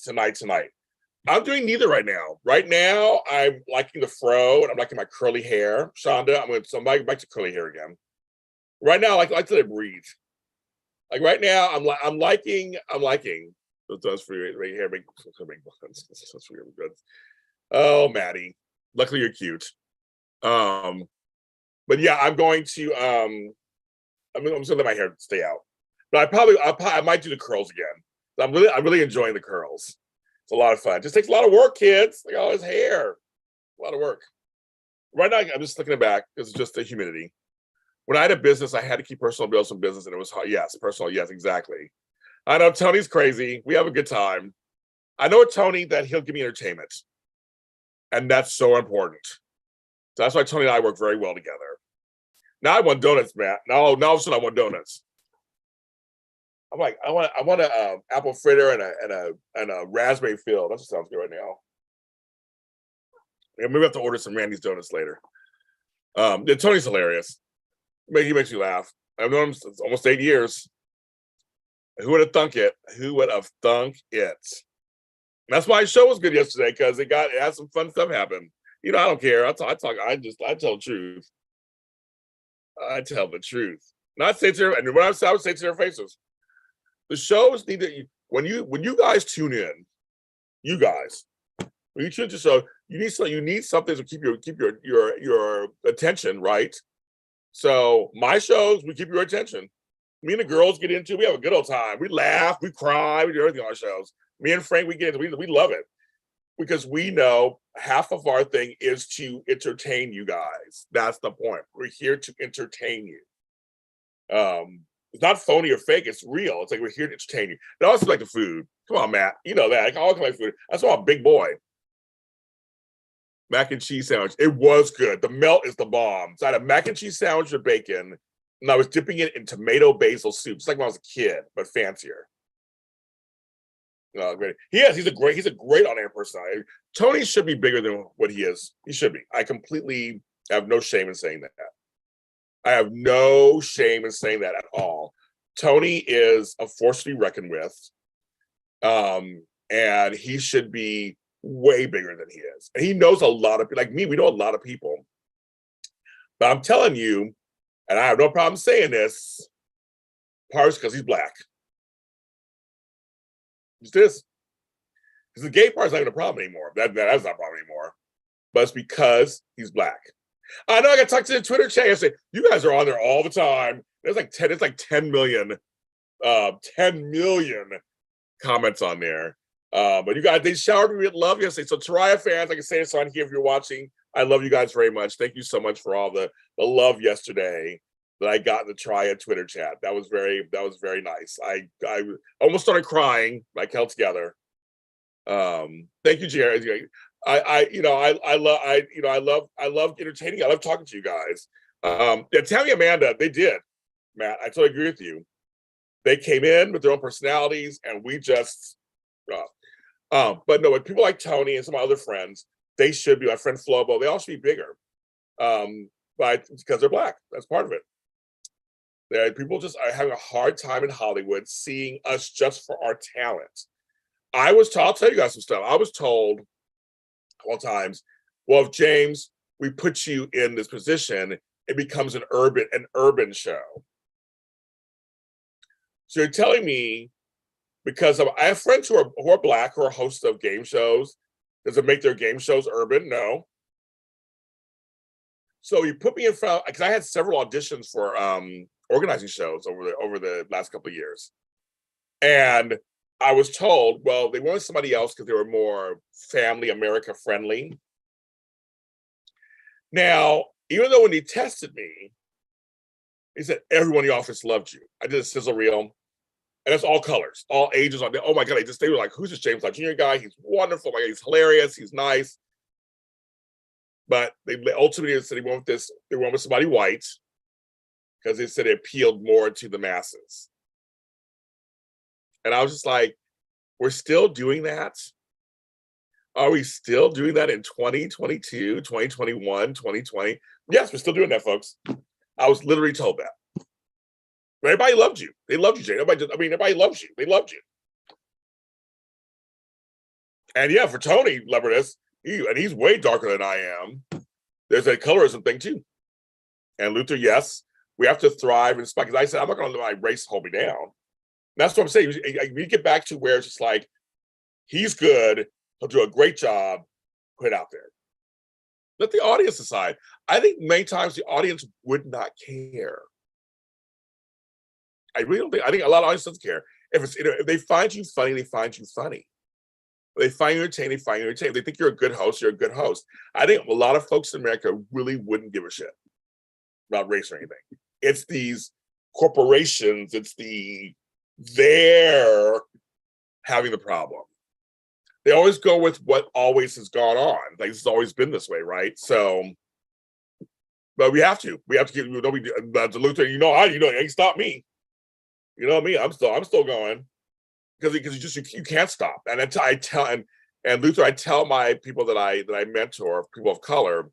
I'm doing neither right now. Right now, I'm liking the fro and I'm liking my curly hair. Shonda, I'm back to curly hair again. Right now, I like to breathe. Like right now, I'm liking. Those for your right here, big buns. That's for your buns. Oh, Maddie. Luckily, you're cute. But yeah, I'm going to. I'm just gonna let my hair stay out. But I might do the curls again. I'm really enjoying the curls. It's a lot of fun. It just takes a lot of work, kids. Like all his hair, a lot of work. Right now, I'm just looking back. It's just the humidity. When I had a business, I had to keep personal bills from business, and it was hard. Yes, personal. Yes, exactly. I know Tony's crazy. We have a good time. I know Tony that he'll give me entertainment, and that's so important. So that's why Tony and I work very well together. Now I want donuts, Matt. Now all of a sudden I want donuts. I'm like, I want a apple fritter and a raspberry fill. That just sounds good right now. Yeah, maybe I have to order some Randy's donuts later. Yeah, Tony's hilarious. He makes me laugh. I've known him since almost 8 years. Who would have thunk it? Who would have thunk it? That's why his show was good yesterday because it had some fun stuff happen. You know, I don't care. I tell the truth. I tell the truth. Not say to her, and what I would say to their faces. The shows need to when you guys tune in, you guys, when you tune to the show, you need something to keep your attention, right? So my shows will keep your attention. Me and the girls get into. We have a good old time. We laugh, we cry, we do everything on our shows. Me and Frank, we get into. We love it because we know half of our thing is to entertain you guys. That's the point. We're here to entertain you. It's not phony or fake. It's real. It's like we're here to entertain you. And I also like the food. Come on, Matt. You know that. I always like food. That's why I'm a big boy. Mac and cheese sandwich. It was good. The melt is the bomb. So I had a mac and cheese sandwich with bacon, and I was dipping it in tomato basil soup. It's like when I was a kid, but fancier. Great. He's a great on-air personality. Tony should be bigger than what he is. He should be. I completely have no shame in saying that. I have no shame in saying that at all. Tony is a force to be reckoned with. And he should be way bigger than he is. And he knows a lot of people. Like me, we know a lot of people. But I'm telling you, and I have no problem saying this, partly because he's black. Just is. Because the gay part's not even a problem anymore. That's not a problem anymore. But it's because he's black. I know I got talked to the Twitter chat and say, you guys are on there all the time. It's like 10 million comments on there. But you guys, they showered me with love yesterday. So Teriah fans, I can say this on here if you're watching. I love you guys very much. Thank you so much for all the love yesterday that I got in the Teriah Twitter chat. That was very nice. I almost started crying. I held together. Thank you, Jared. I love entertaining. I love talking to you guys. Tammy Amanda, they did, Matt. I totally agree with you. They came in with their own personalities, and we just. But no, with people like Tony and some of my other friends, they should be. My friend Flobo, they all should be bigger. But because they're black, that's part of it. People just are having a hard time in Hollywood seeing us just for our talent. I'll tell you guys some stuff. I was told a couple times, well, if James, we put you in this position, it becomes an urban show. So you're telling me, because I have friends who are black, who are hosts of game shows, does it make their game shows urban? No. So you put me in front, because I had several auditions for organizing shows over the last couple of years. And I was told, well, they wanted somebody else because they were more family America friendly. Now, even though when he tested me, he said everyone in the office loved you. I did a sizzle reel, and it's all colors, all ages on there. Oh my God, they were like, who's this James Lott Jr. guy? He's wonderful. My God, he's hilarious. He's nice. But they ultimately said they went with somebody white because they said it appealed more to the masses. And I was just like, we're still doing that? Are we still doing that in 2022, 2021, 2020? Yes, we're still doing that, folks. I was literally told that. But everybody loved you. They loved you, Jay. Everybody loves you. They loved you. And yeah, for Tony Leopardus, he's way darker than I am. There's a colorism thing too. And Luther, yes, we have to thrive in spite. Because I said, I'm not going to let my race hold me down. That's what I'm saying. We get back to where it's just like, he's good. He'll do a great job. Put it out there. Let the audience decide. I think many times the audience would not care. I really don't think. I think a lot of audience doesn't care. If they find you funny, they find you funny. If they find you entertaining, they find you entertaining. If they think you're a good host, you're a good host. I think a lot of folks in America really wouldn't give a shit about race or anything. It's these corporations. They're having the problem. They always go with what always has gone on. Like, it's always been this way, right? So, but we have to keep. Luther, you ain't stop me. You know what I mean? I'm still going because you can't stop. And I tell Luther, I tell my people that I mentor, people of color,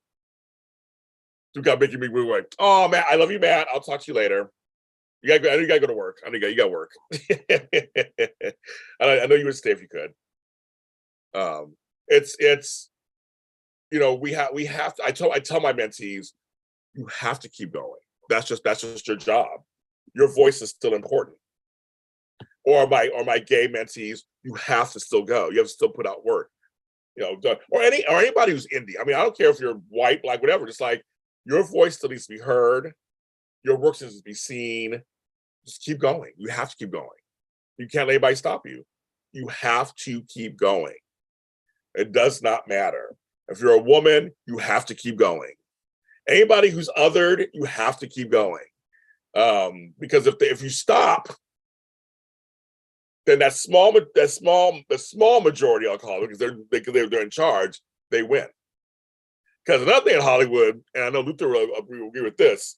who got making me like, oh man, I love you, Matt. I'll talk to you later. You gotta go to work. You gotta work. I know you would stay if you could. It's we have to. I tell my mentees, you have to keep going. That's just your job. Your voice is still important. Or my gay mentees, you have to still go. You have to still put out work. Or anybody who's indie. I mean, I don't care if you're white, black, whatever. Just like your voice still needs to be heard. Your work needs to be seen. Just keep going. You have to keep going. You can't let anybody stop you. You have to keep going. It does not matter. If you're a woman, you have to keep going. Anybody who's othered, you have to keep going. Because if you stop, then the small majority, I'll call it, because they're in charge, they win. Because another thing in Hollywood, and I know Luther will agree with this,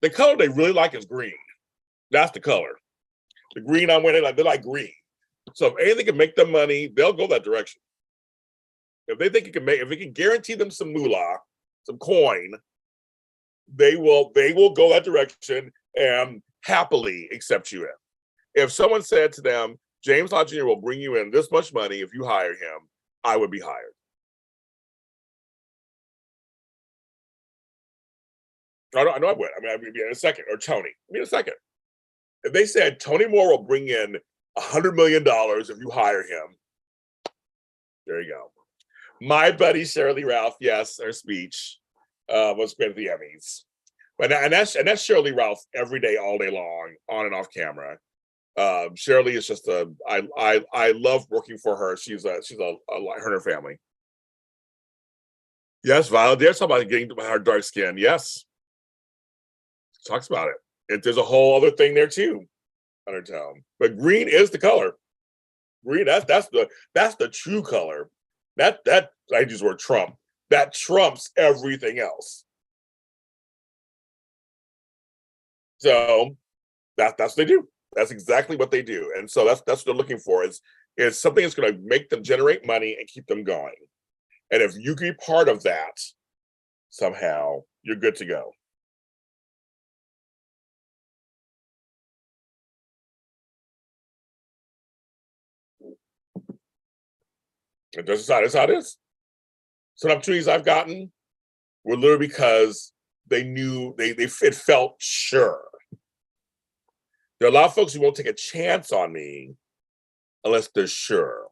the color they really like is green. That's the color. The green I'm wearing, they like green. So if anything can make them money, they'll go that direction. If they think if it can guarantee them some moolah, some coin, they will go that direction and happily accept you in. If someone said to them, James Lott Jr. will bring you in this much money if you hire him, I would be hired. I know I would. I mean, I'd be in a second. Or Tony. In a second. If they said Tony Moore will bring in $100 million if you hire him, there you go. My buddy Shirley Ralph, yes, her speech was great at the Emmys, and that's Shirley Ralph every day, all day long, on and off camera. Shirley is just I love working for her. She's her and her family. Yes, Violet. There's somebody getting to her dark skin. Yes, talks about it. There's a whole other thing there too, undertone. But green is the color. Green. That's the true color. That I use the word Trump. That trumps everything else. So that's what they do. That's exactly what they do. And so that's what they're looking for is something that's going to make them generate money and keep them going. And if you can be part of that somehow, you're good to go. That's how it is. Some opportunities I've gotten were literally because they knew it felt sure. There are a lot of folks who won't take a chance on me unless they're sure.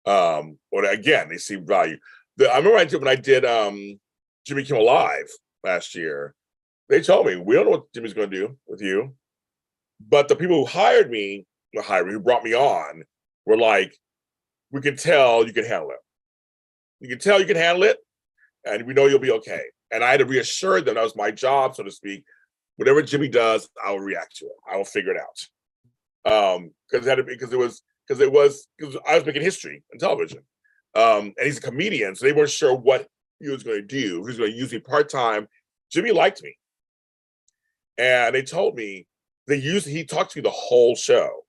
Or again, they see value. I remember when I did Jimmy Kimmel Live last year, they told me, we don't know what Jimmy's going to do with you. But the people who brought me on, were like, we can tell you can handle it. You can tell you can handle it, and we know you'll be okay. And I had to reassure them that was my job, so to speak. Whatever Jimmy does, I will react to it. I will figure it out. Because I was making history in television. And he's a comedian, so they weren't sure what he was going to do. He was going to use me part-time. Jimmy liked me. And they told me he talked to me the whole show,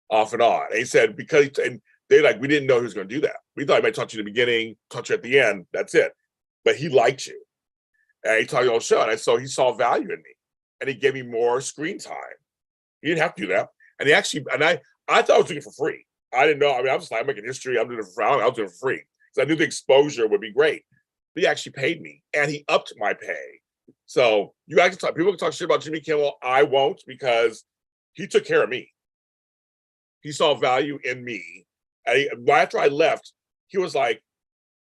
off and on. And he said, we didn't know he was going to do that. We thought he might talk to you in the beginning, talk to you at the end, that's it. But he liked you. And he talked to you on the show. And so he saw value in me. And he gave me more screen time. He didn't have to do that. And I thought I was doing it for free. I didn't know. I mean, I was like, I'm making history. I'm doing it for free. I was doing it for free. Because I knew the exposure would be great. But he actually paid me. And he upped my pay. So people can talk shit about Jimmy Kimmel. I won't, because he took care of me. He saw value in me. And after I left, he was like,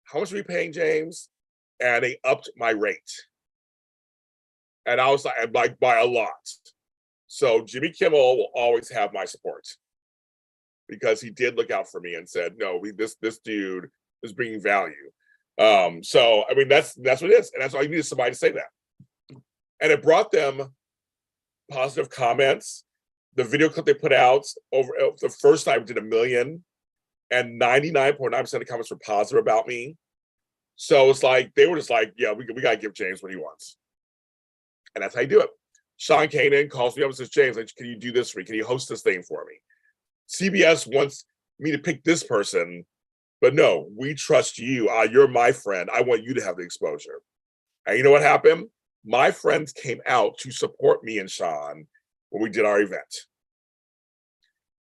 how much are we paying, James? And they upped my rate. And I was like by a lot. So Jimmy Kimmel will always have my support, because he did look out for me and said, no, this dude is bringing value. So, I mean, that's what it is. And that's why you needed somebody to say that. And it brought them positive comments. The video clip they put out over the first time did 1 million, and 99.9% of the comments were positive about me. So it's like, they were just like, yeah, we got to give James what he wants. And that's how you do it. Sean Kanan calls me up and says, James, can you do this for me? Can you host this thing for me? CBS wants me to pick this person, but no, we trust you. You're my friend. I want you to have the exposure. And you know what happened? My friends came out to support me and Sean when we did our event.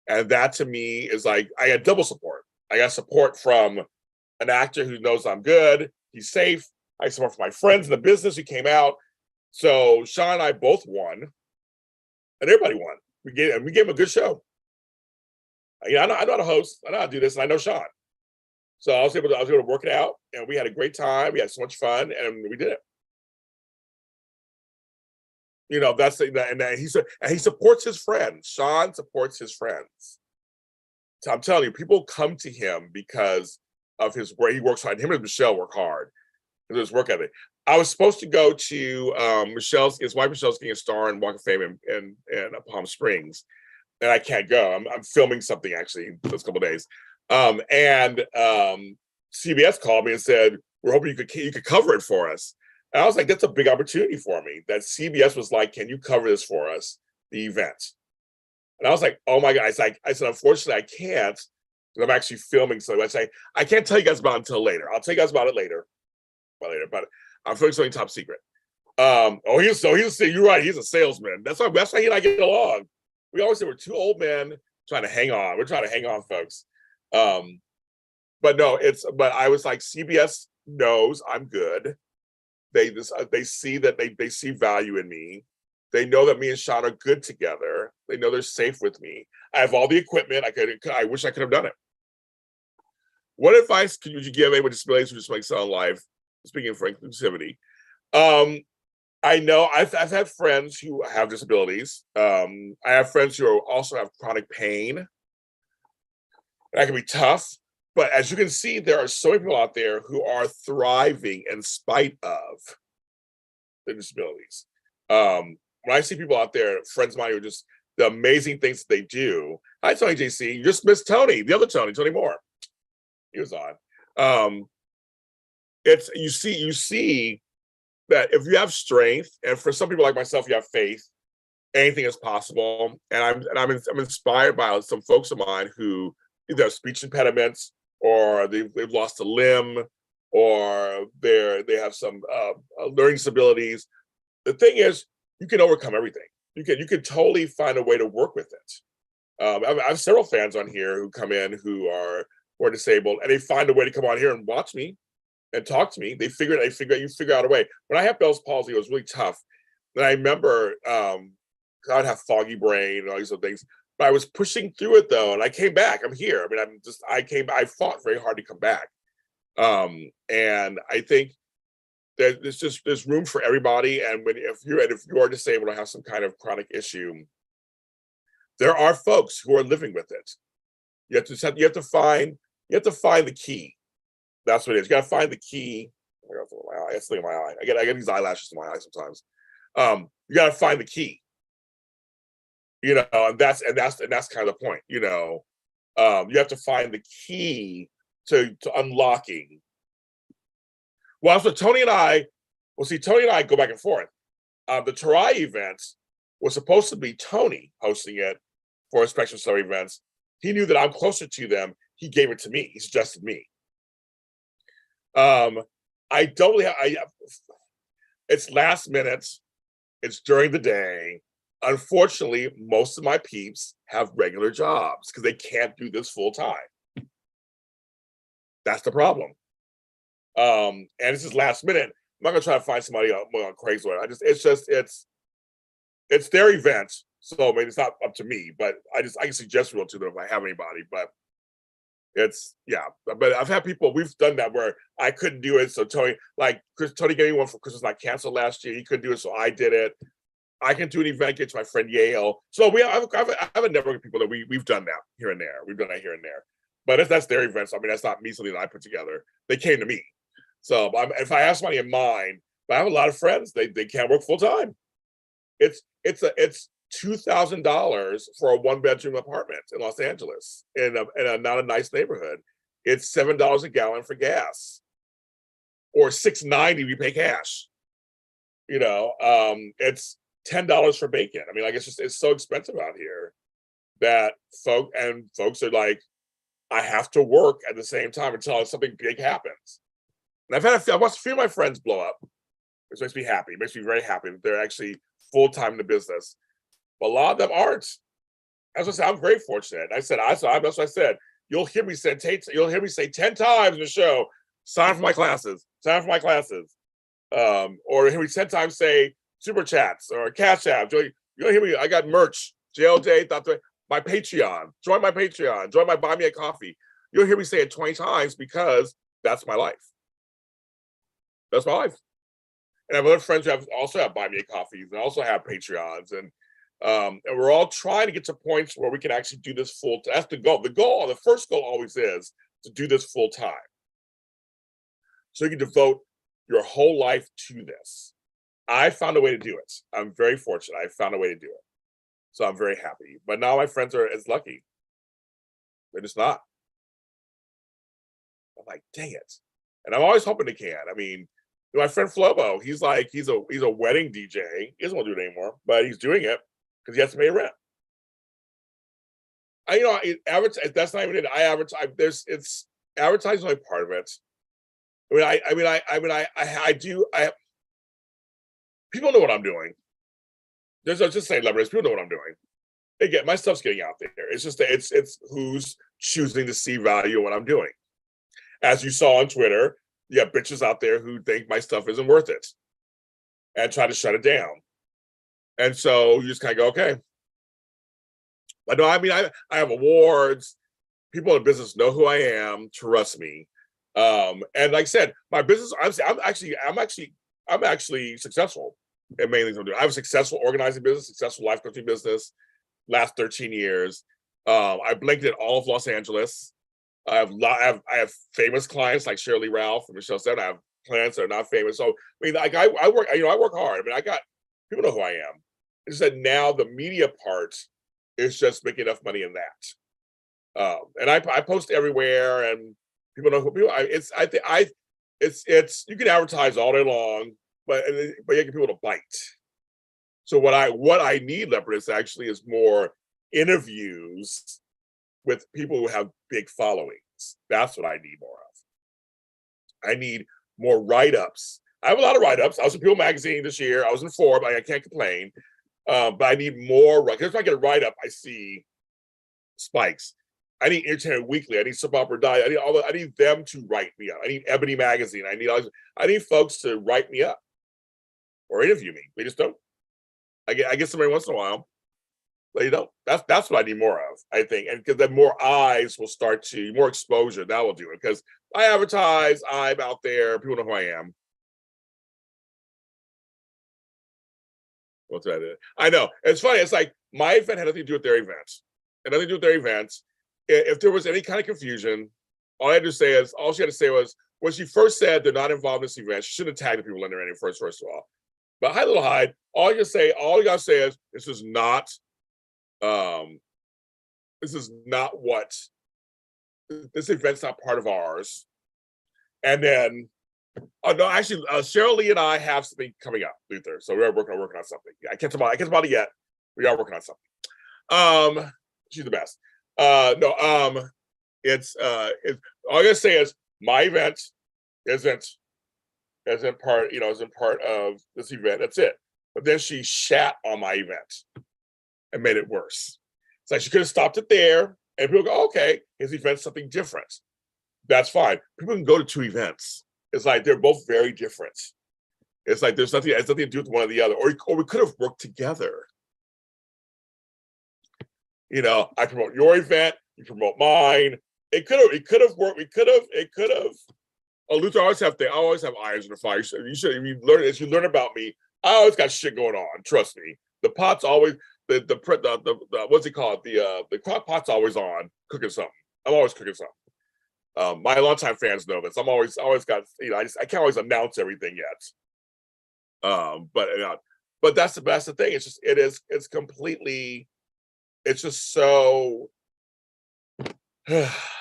And that to me is like, I got double support. I got support from an actor who knows I'm good, he's safe. I support from my friends in the business who came out. So Sean and I both won, and everybody won. We gave him a good show. I know how to host. I know how to do this, and I know Sean. So I was able to work it out, and we had a great time. We had so much fun, and we did it. You know, that's and he supports his friends. Sean supports his friends. So I'm telling you, people come to him because of his work. He works hard. Him and Michelle work hard. His work ethic. I was supposed to go to his wife Michelle's getting a star in Walk of Fame in Palm Springs, and I can't go. I'm filming something actually those couple of days. CBS called me and said, "We're hoping you could cover it for us." And I was like, "That's a big opportunity for me." That CBS was like, "Can you cover this for us, the event?" And I was like, "Oh my God!" I said, "Unfortunately, I can't because I'm actually filming something." I can't tell you guys about it until later. I'll tell you guys about it later. But I'm filming something top secret. You're right. He's a salesman. That's why he and I get along. We always say we're two old men trying to hang on. We're trying to hang on, folks. But I was like, CBS knows I'm good. They see that they see value in me. They know that me and Sean are good together. They know they're safe with me. I have all the equipment. I wish I could have done it. What advice would you give anyone with disabilities who just like sell life? Speaking of inclusivity, I know I've had friends who have disabilities. I have friends who also have chronic pain. That can be tough. But as you can see, there are so many people out there who are thriving in spite of their disabilities. When I see people out there, friends of mine who are just the amazing things that they do. Hi, Tony JC. You just missed Tony, the other Tony Moore. He was on. You see that if you have strength, and for some people like myself, you have faith, anything is possible. And I'm inspired by some folks of mine who either have speech impediments, or they've lost a limb, or they have some learning disabilities. The thing is, you can overcome everything. You can totally find a way to work with it. I have several fans on here who come in who are disabled, and they find a way to come on here and watch me and talk to me. You figure out a way. When I had Bell's palsy, it was really tough. And I remember I would have foggy brain and all these other things. But I was pushing through it though, and I came back. I'm here. I mean, I fought very hard to come back. And I think that there's room for everybody. And if you are disabled or have some kind of chronic issue, there are folks who are living with it. You have to find the key. That's what it is. You got to find the key. I got something in my eye. I get these eyelashes in my eye sometimes. You got to find the key. You know, and that's kind of the point. You know, you have to find the key to unlocking. Well, so Tony and I go back and forth. The Teriah event was supposed to be Tony hosting it for his Spectrum Story events. He knew that I'm closer to them. He gave it to me. He suggested me. It's last minute. It's during the day. Unfortunately, most of my peeps have regular jobs because they can't do this full time. That's the problem. And this is last minute. I'm not gonna try to find somebody on Craigslist. It's their event, so maybe it's not up to me. But I can suggest it to them if I have anybody. But but I've had people, we've done that where I couldn't do it. So Tony gave me one for Christmas Not Canceled last year. He couldn't do it, so I did it. I can do an event, get to my friend Yale. So I have a network of people that we've done that here and there. We've done that here and there. But that's their events. I mean, that's not me, something that I put together. They came to me. So if I have somebody in mind, but I have a lot of friends, they can't work full time. It's $2,000 for a 1-bedroom apartment in Los Angeles in a not a nice neighborhood. It's $7 a gallon for gas, or $6.90 if you pay cash. You know, it's $10 for bacon. I mean, like it's so expensive out here that folks are like, I have to work at the same time until something big happens. And I've watched a few of my friends blow up, which makes me happy. It makes me very happy that they're actually full time in the business. But a lot of them aren't. As I said, I'm very fortunate. That's what I said. You'll hear me say 10 times in the show, sign up for my classes. Or hear me 10 times say super chats or CashAPP. You'll hear me. I got merch. JLJ, my Patreon. Join my Patreon. Join my Buy Me a Coffee. You'll hear me say it 20 times because that's my life. That's my life. And I have other friends who also have buy me coffees and also have Patreons, and we're all trying to get to points where we can actually do this full. That's the goal. The first goal always is to do this full time, so you can devote your whole life to this. I found a way to do it. I'm very fortunate. I found a way to do it, so I'm very happy. But now my friends are as lucky. They're just not. I'm like, dang it. And I'm always hoping they can. I mean, my friend Flobo, he's a wedding DJ. He doesn't want to do it anymore, but he's doing it because he has to pay rent. That's not even it. I advertise. It's advertising only part of it. People know what I'm doing. I was just saying, leverage. People know what I'm doing. My stuff's getting out there. It's just that it's who's choosing to see value in what I'm doing. As you saw on Twitter, you have bitches out there who think my stuff isn't worth it and try to shut it down. And so you just kind of go, okay. But no, I mean, I have awards. People in the business know who I am, trust me. And like I said, my business, I'm actually successful in many things I'm doing. I have a successful organizing business, successful life coaching business, last 13 years. I blanketed all of Los Angeles. I have famous clients like Shirley Ralph and Michelle said. I have clients that are not famous. So I mean, like I work hard. I mean, people know who I am. It's just that now the media part is just making enough money in that. And I post everywhere, and people know who people. It's you can advertise all day long, but you get people to bite. So what I need, Leopard, is more interviews with people who have big followings. That's what I need more of. I need more write-ups. I have a lot of write-ups. I was in People Magazine this year. I was in Forbes. I can't complain. But I need more. Because if I get a write-up, I see spikes. I need Entertainment Weekly. I need Soap Opera Diet. I need them to write me up. I need Ebony Magazine. I need folks to write me up or interview me. They just don't. I get somebody once in a while. But that's what I need more of, I think. And because then more eyes will start to, more exposure, that will do it. Because I advertise, I'm out there, people know who I am. What's that? I know. It's funny. It's like my event had nothing to do with their events. If there was any kind of confusion, all she had to say was, when she first said they're not involved in this event, she shouldn't have tagged the people in there any first of all. But High Little Hyde, all you gotta say is this is not this event's not part of ours. And then Cheryl Lee and I have something coming up, Luther. So we are working on something. I can't talk about it yet. We are working on something. She's the best. It's all I gotta say is my event isn't part of this event. That's it. But then she shat on my event and made it worse. It's like she could have stopped it there, and people go, okay, his event's something different. That's fine. People can go to two events. It's like they're both very different. It's like it has nothing to do with one or the other. Or we could have worked together. I promote your event, you promote mine. It could have worked. It could have. Oh, Luther, I always have irons in the fire. If you learn about me, I always got shit going on. Trust me. The pot's always the what's it called? The crock pot's always on, cooking something. I'm always cooking something. My longtime fans know this. I'm always got, I can't always announce everything yet. But that's the thing. It's completely, it's just so,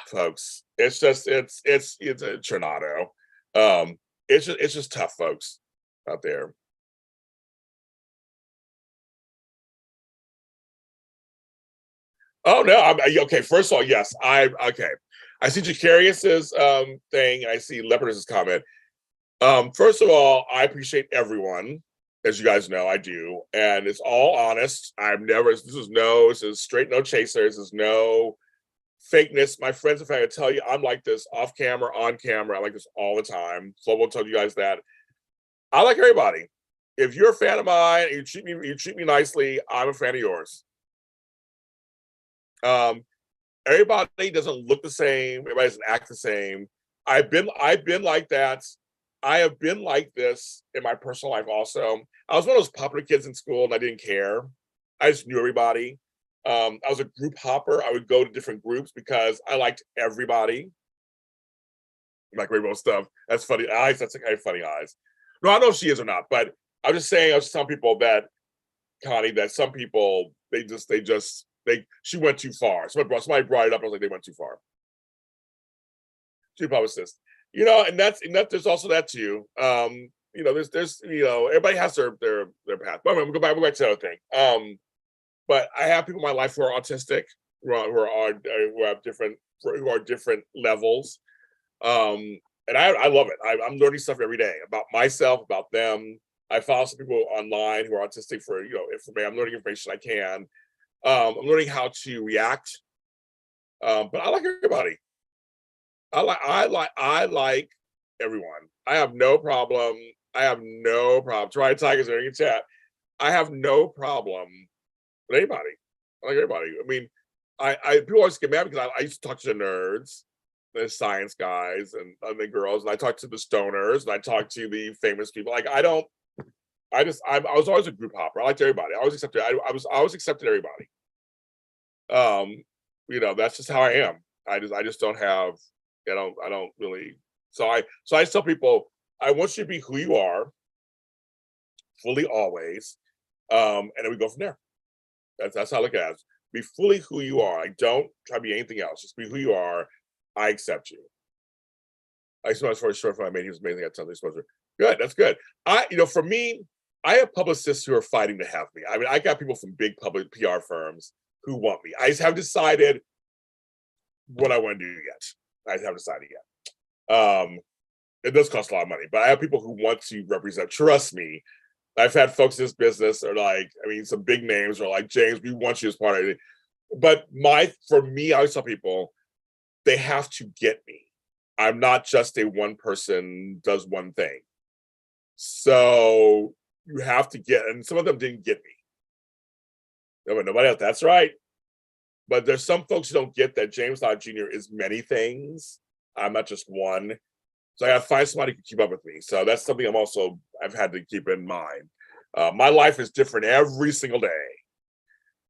folks. It's a tornado. It's just tough, folks, out there. Oh no, okay. First of all, yes, okay. I see Jacarius's thing, and I see Leopard's comment. First of all, I appreciate everyone, as you guys know, I do, and it's all honest. This is straight, no chasers. There's no fakeness. My friends and family tell you I'm like this off camera, on camera. I like this all the time. So I will tell you guys that. I like everybody. If you're a fan of mine, you treat me nicely, I'm a fan of yours. Everybody doesn't look the same. Everybody doesn't act the same. I've been like that I have been like this in my personal life also. I was one of those popular kids in school and I didn't care. I just knew everybody. I was a group hopper. I would go to different groups because I liked everybody. Like rainbow stuff. That's funny eyes. That's kind of funny eyes. No, I don't know if she is or not, but I'm just saying, I was telling people that, Connie, that some people, she went too far. Somebody brought it up. I was like, they went too far. She publicist. And there's also that too. There's everybody has their path. But I'm gonna go back to the other thing. But I have people in my life who are autistic, who are different levels. And I love it. I'm learning stuff every day about myself, about them. I follow some people online who are autistic for me. I'm learning information I can. I'm learning how to react. But I like everybody. I like everyone. I have no problem. Teriah Tigers are in your chat. I have no problem with anybody. I like everybody. I mean, I people always get mad because I used to talk to the nerds, the science guys, and the girls, and I talked to the stoners, and I talked to the famous people. Like I was always a group hopper. I liked everybody. I always accepted. I always accepted everybody. That's just how I am. I just don't have. I don't really. So I tell people, I want you to be who you are, fully always, and then we go from there. That's how I look at it. Be fully who you are. I don't try to be anything else. Just be who you are. I accept you. I smell for a short film I made. He was amazing at something. Good. That's good. For me, I have publicists who are fighting to have me. I mean, I got people from big public PR firms who want me. I just haven't decided what I want to do yet. I haven't decided yet. It does cost a lot of money, but I have people who want to represent. Trust me. I've had folks in this business are like, some big names are like, James, we want you as part of it. But for me, I always tell people, they have to get me. I'm not just a one person does one thing. So you have to get, and some of them didn't get me. Nobody else. That's right. But there's some folks who don't get that James Lott Jr. is many things. I'm not just one. So I got to find somebody who can keep up with me. So that's something I've had to keep in mind. My life is different every single day.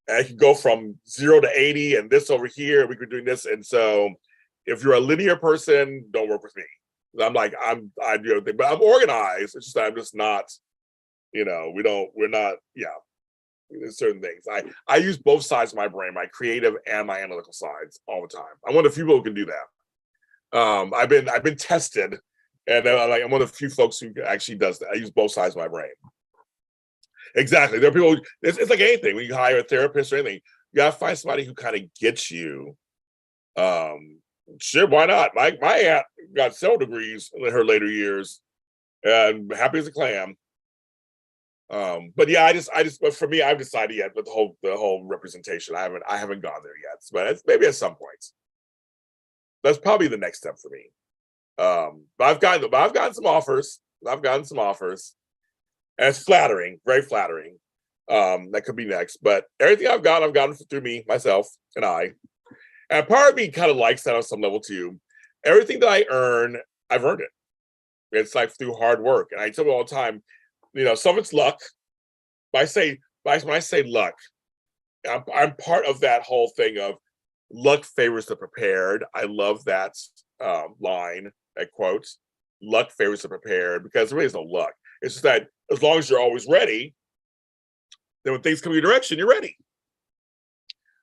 And I can go from 0 to 80 and this over here, we could do this. And so if you're a linear person, don't work with me. I do everything, but I'm organized. It's just that I'm just not, we're not, there's certain things. I use both sides of my brain, my creative and my analytical sides all the time. I'm one of the few people who can do that. I've been tested, and I'm one of the few folks who actually does that. I use both sides of my brain. Exactly. There are people. It's like anything. When you hire a therapist or anything, you gotta find somebody who kind of gets you. Sure, why not? My aunt got several degrees in her later years, and happy as a clam. But yeah, but for me, I've decided yet with the whole representation. I haven't gone there yet, but it's maybe at some point. That's probably the next step for me. But I've gotten some offers. And it's flattering, very flattering. That could be next. But everything I've gotten through me, myself, and I. And part of me kind of likes that on some level too. Everything that I earn, I've earned it. It's like through hard work. And I tell people all the time, some of it's luck. When I say luck, I'm part of that whole thing of luck favors the prepared. I love that line, that quote. Luck favors the prepared, because there really is no luck. It's just that as long as you're always ready, then when things come your direction, you're ready.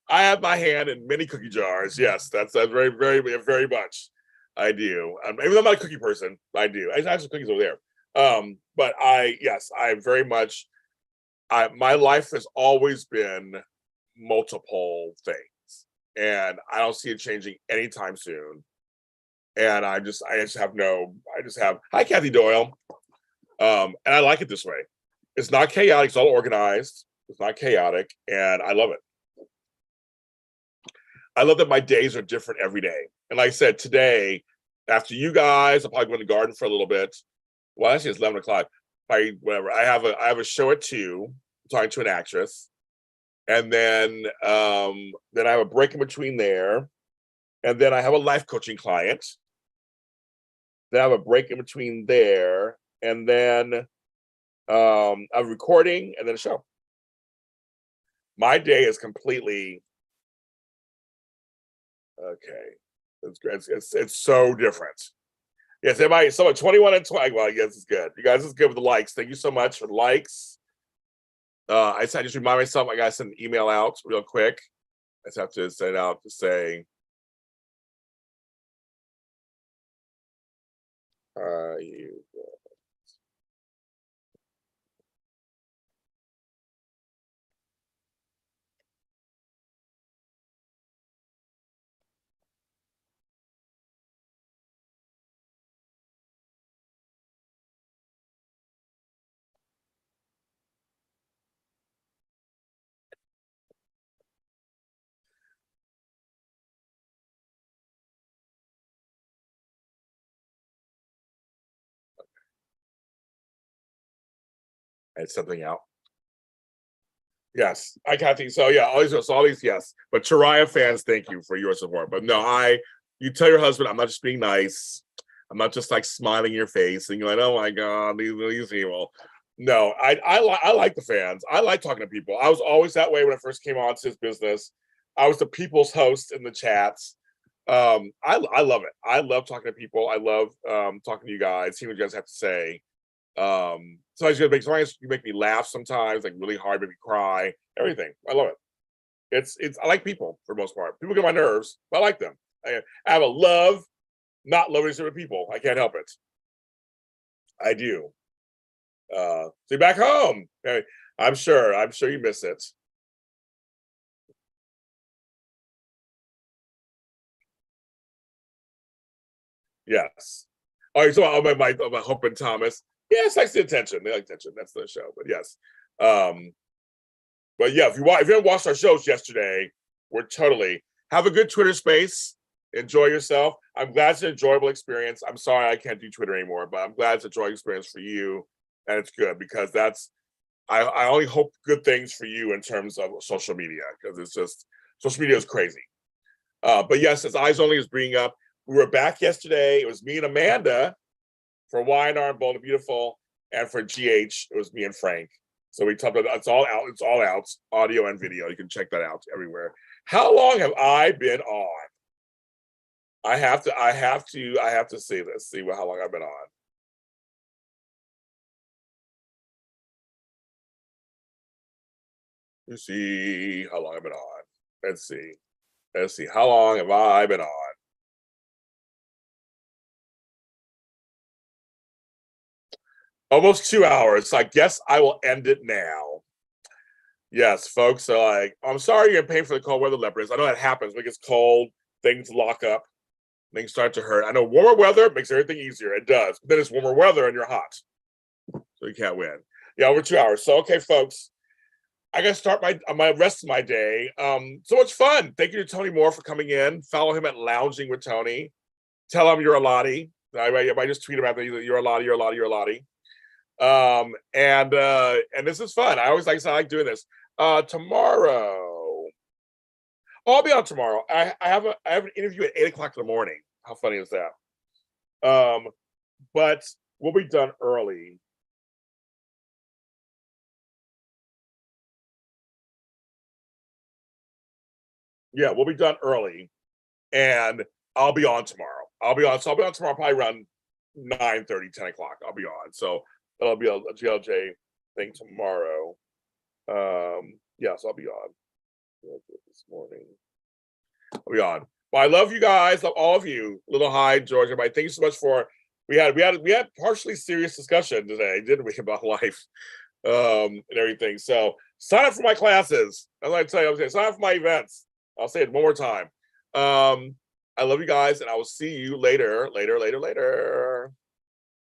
I have my hand in many cookie jars. Yes, that's very, very, very much. I do. Even though I'm not a cookie person, I do. I have some cookies over there. But I very much. My life has always been multiple things, and I don't see it changing anytime soon. And I just have hi Kathy Doyle. And I like it this way. It's not chaotic, it's all organized. It's not chaotic, and I love it. I love that my days are different every day. And like I said, today, after you guys, I'll probably go in the garden for a little bit. Well, actually, it's 11 o'clock. Whatever. I have a show at 2, talking to an actress. And then I have a break in between there. And then I have a life coaching client. Then I have a break in between there, and then a recording, and then a show. My day is completely okay. It's so different. Yes, everybody. So 21 and 20. Well, yes, it's good. You guys, it's good with the likes. Thank you so much for the likes. I just remind myself I gotta send an email out real quick. I just have to send it out to say you. I had something out. Yes, I can't think. So yeah, all these yes. But Teriah fans, thank you for your support. But no, you tell your husband I'm not just being nice. I'm not just like smiling in your face and you're like, oh my god, these evil. No, I like the fans. I like talking to people. I was always that way when I first came on to this business. I was the people's host in the chats. I love it. I love talking to people. I love talking to you guys, seeing what you guys have to say. Sometimes you make me laugh sometimes, like really hard, make me cry, everything. I love it. I like people for the most part. People get my nerves, but I like them. I have a not loving certain people. I can't help it. I do. So you're back home. I'm sure you miss it. Yes. Oh, you're talking about Hope and Thomas. Yeah, it's like the attention. They like attention. That's the show. But yes. But yeah, if you haven't watched our shows yesterday, we're totally have a good Twitter space. Enjoy yourself. I'm glad it's an enjoyable experience. I'm sorry I can't do Twitter anymore, but I'm glad it's an enjoyable experience for you, and it's good because I only hope good things for you in terms of social media because it's just social media is crazy. But yes, as Eyes Only is bringing up, we were back yesterday. It was me and Amanda for Y&R and Bold and Beautiful, and for GH, it was me and Frank. So we talked about it's all out, audio and video. You can check that out everywhere. How long have I been on? I have to see this, see how long I've been on. You see how long I've been on. Let's see. How long have I been on? Almost 2 hours. So I guess I will end it now. Yes, folks. So I'm sorry you're paying for the cold weather leopards. I know that happens. When it gets cold, things lock up, things start to hurt. I know warmer weather makes everything easier. It does. But then it's warmer weather and you're hot. So you can't win. Yeah, over 2 hours. So okay, folks. I gotta start my rest of my day. So much fun. Thank you to Tony Moore for coming in. Follow him at Lounging with Tony. Tell him you're a Lottie. I just tweet him out that you're a Lottie, you're a Lottie, you're a Lottie. And this is fun. I like doing this. Tomorrow. Oh, I'll be on tomorrow. I have an interview at 8:00 in the morning. How funny is that? But we'll be done early. Yeah, we'll be done early, and I'll be on tomorrow. I'll be on tomorrow probably around 9:30, 10 o'clock. I'll be on. So that'll be a JLJ thing tomorrow. Yes, I'll be on this morning. I'll be on. Well, I love you guys, love all of you. Little hi, George. Everybody, thank you so much for we had partially serious discussion today, didn't we, about life and everything. So sign up for my classes. As I tell you, I'm saying sign up for my events. I'll say it one more time. I love you guys, and I will see you later.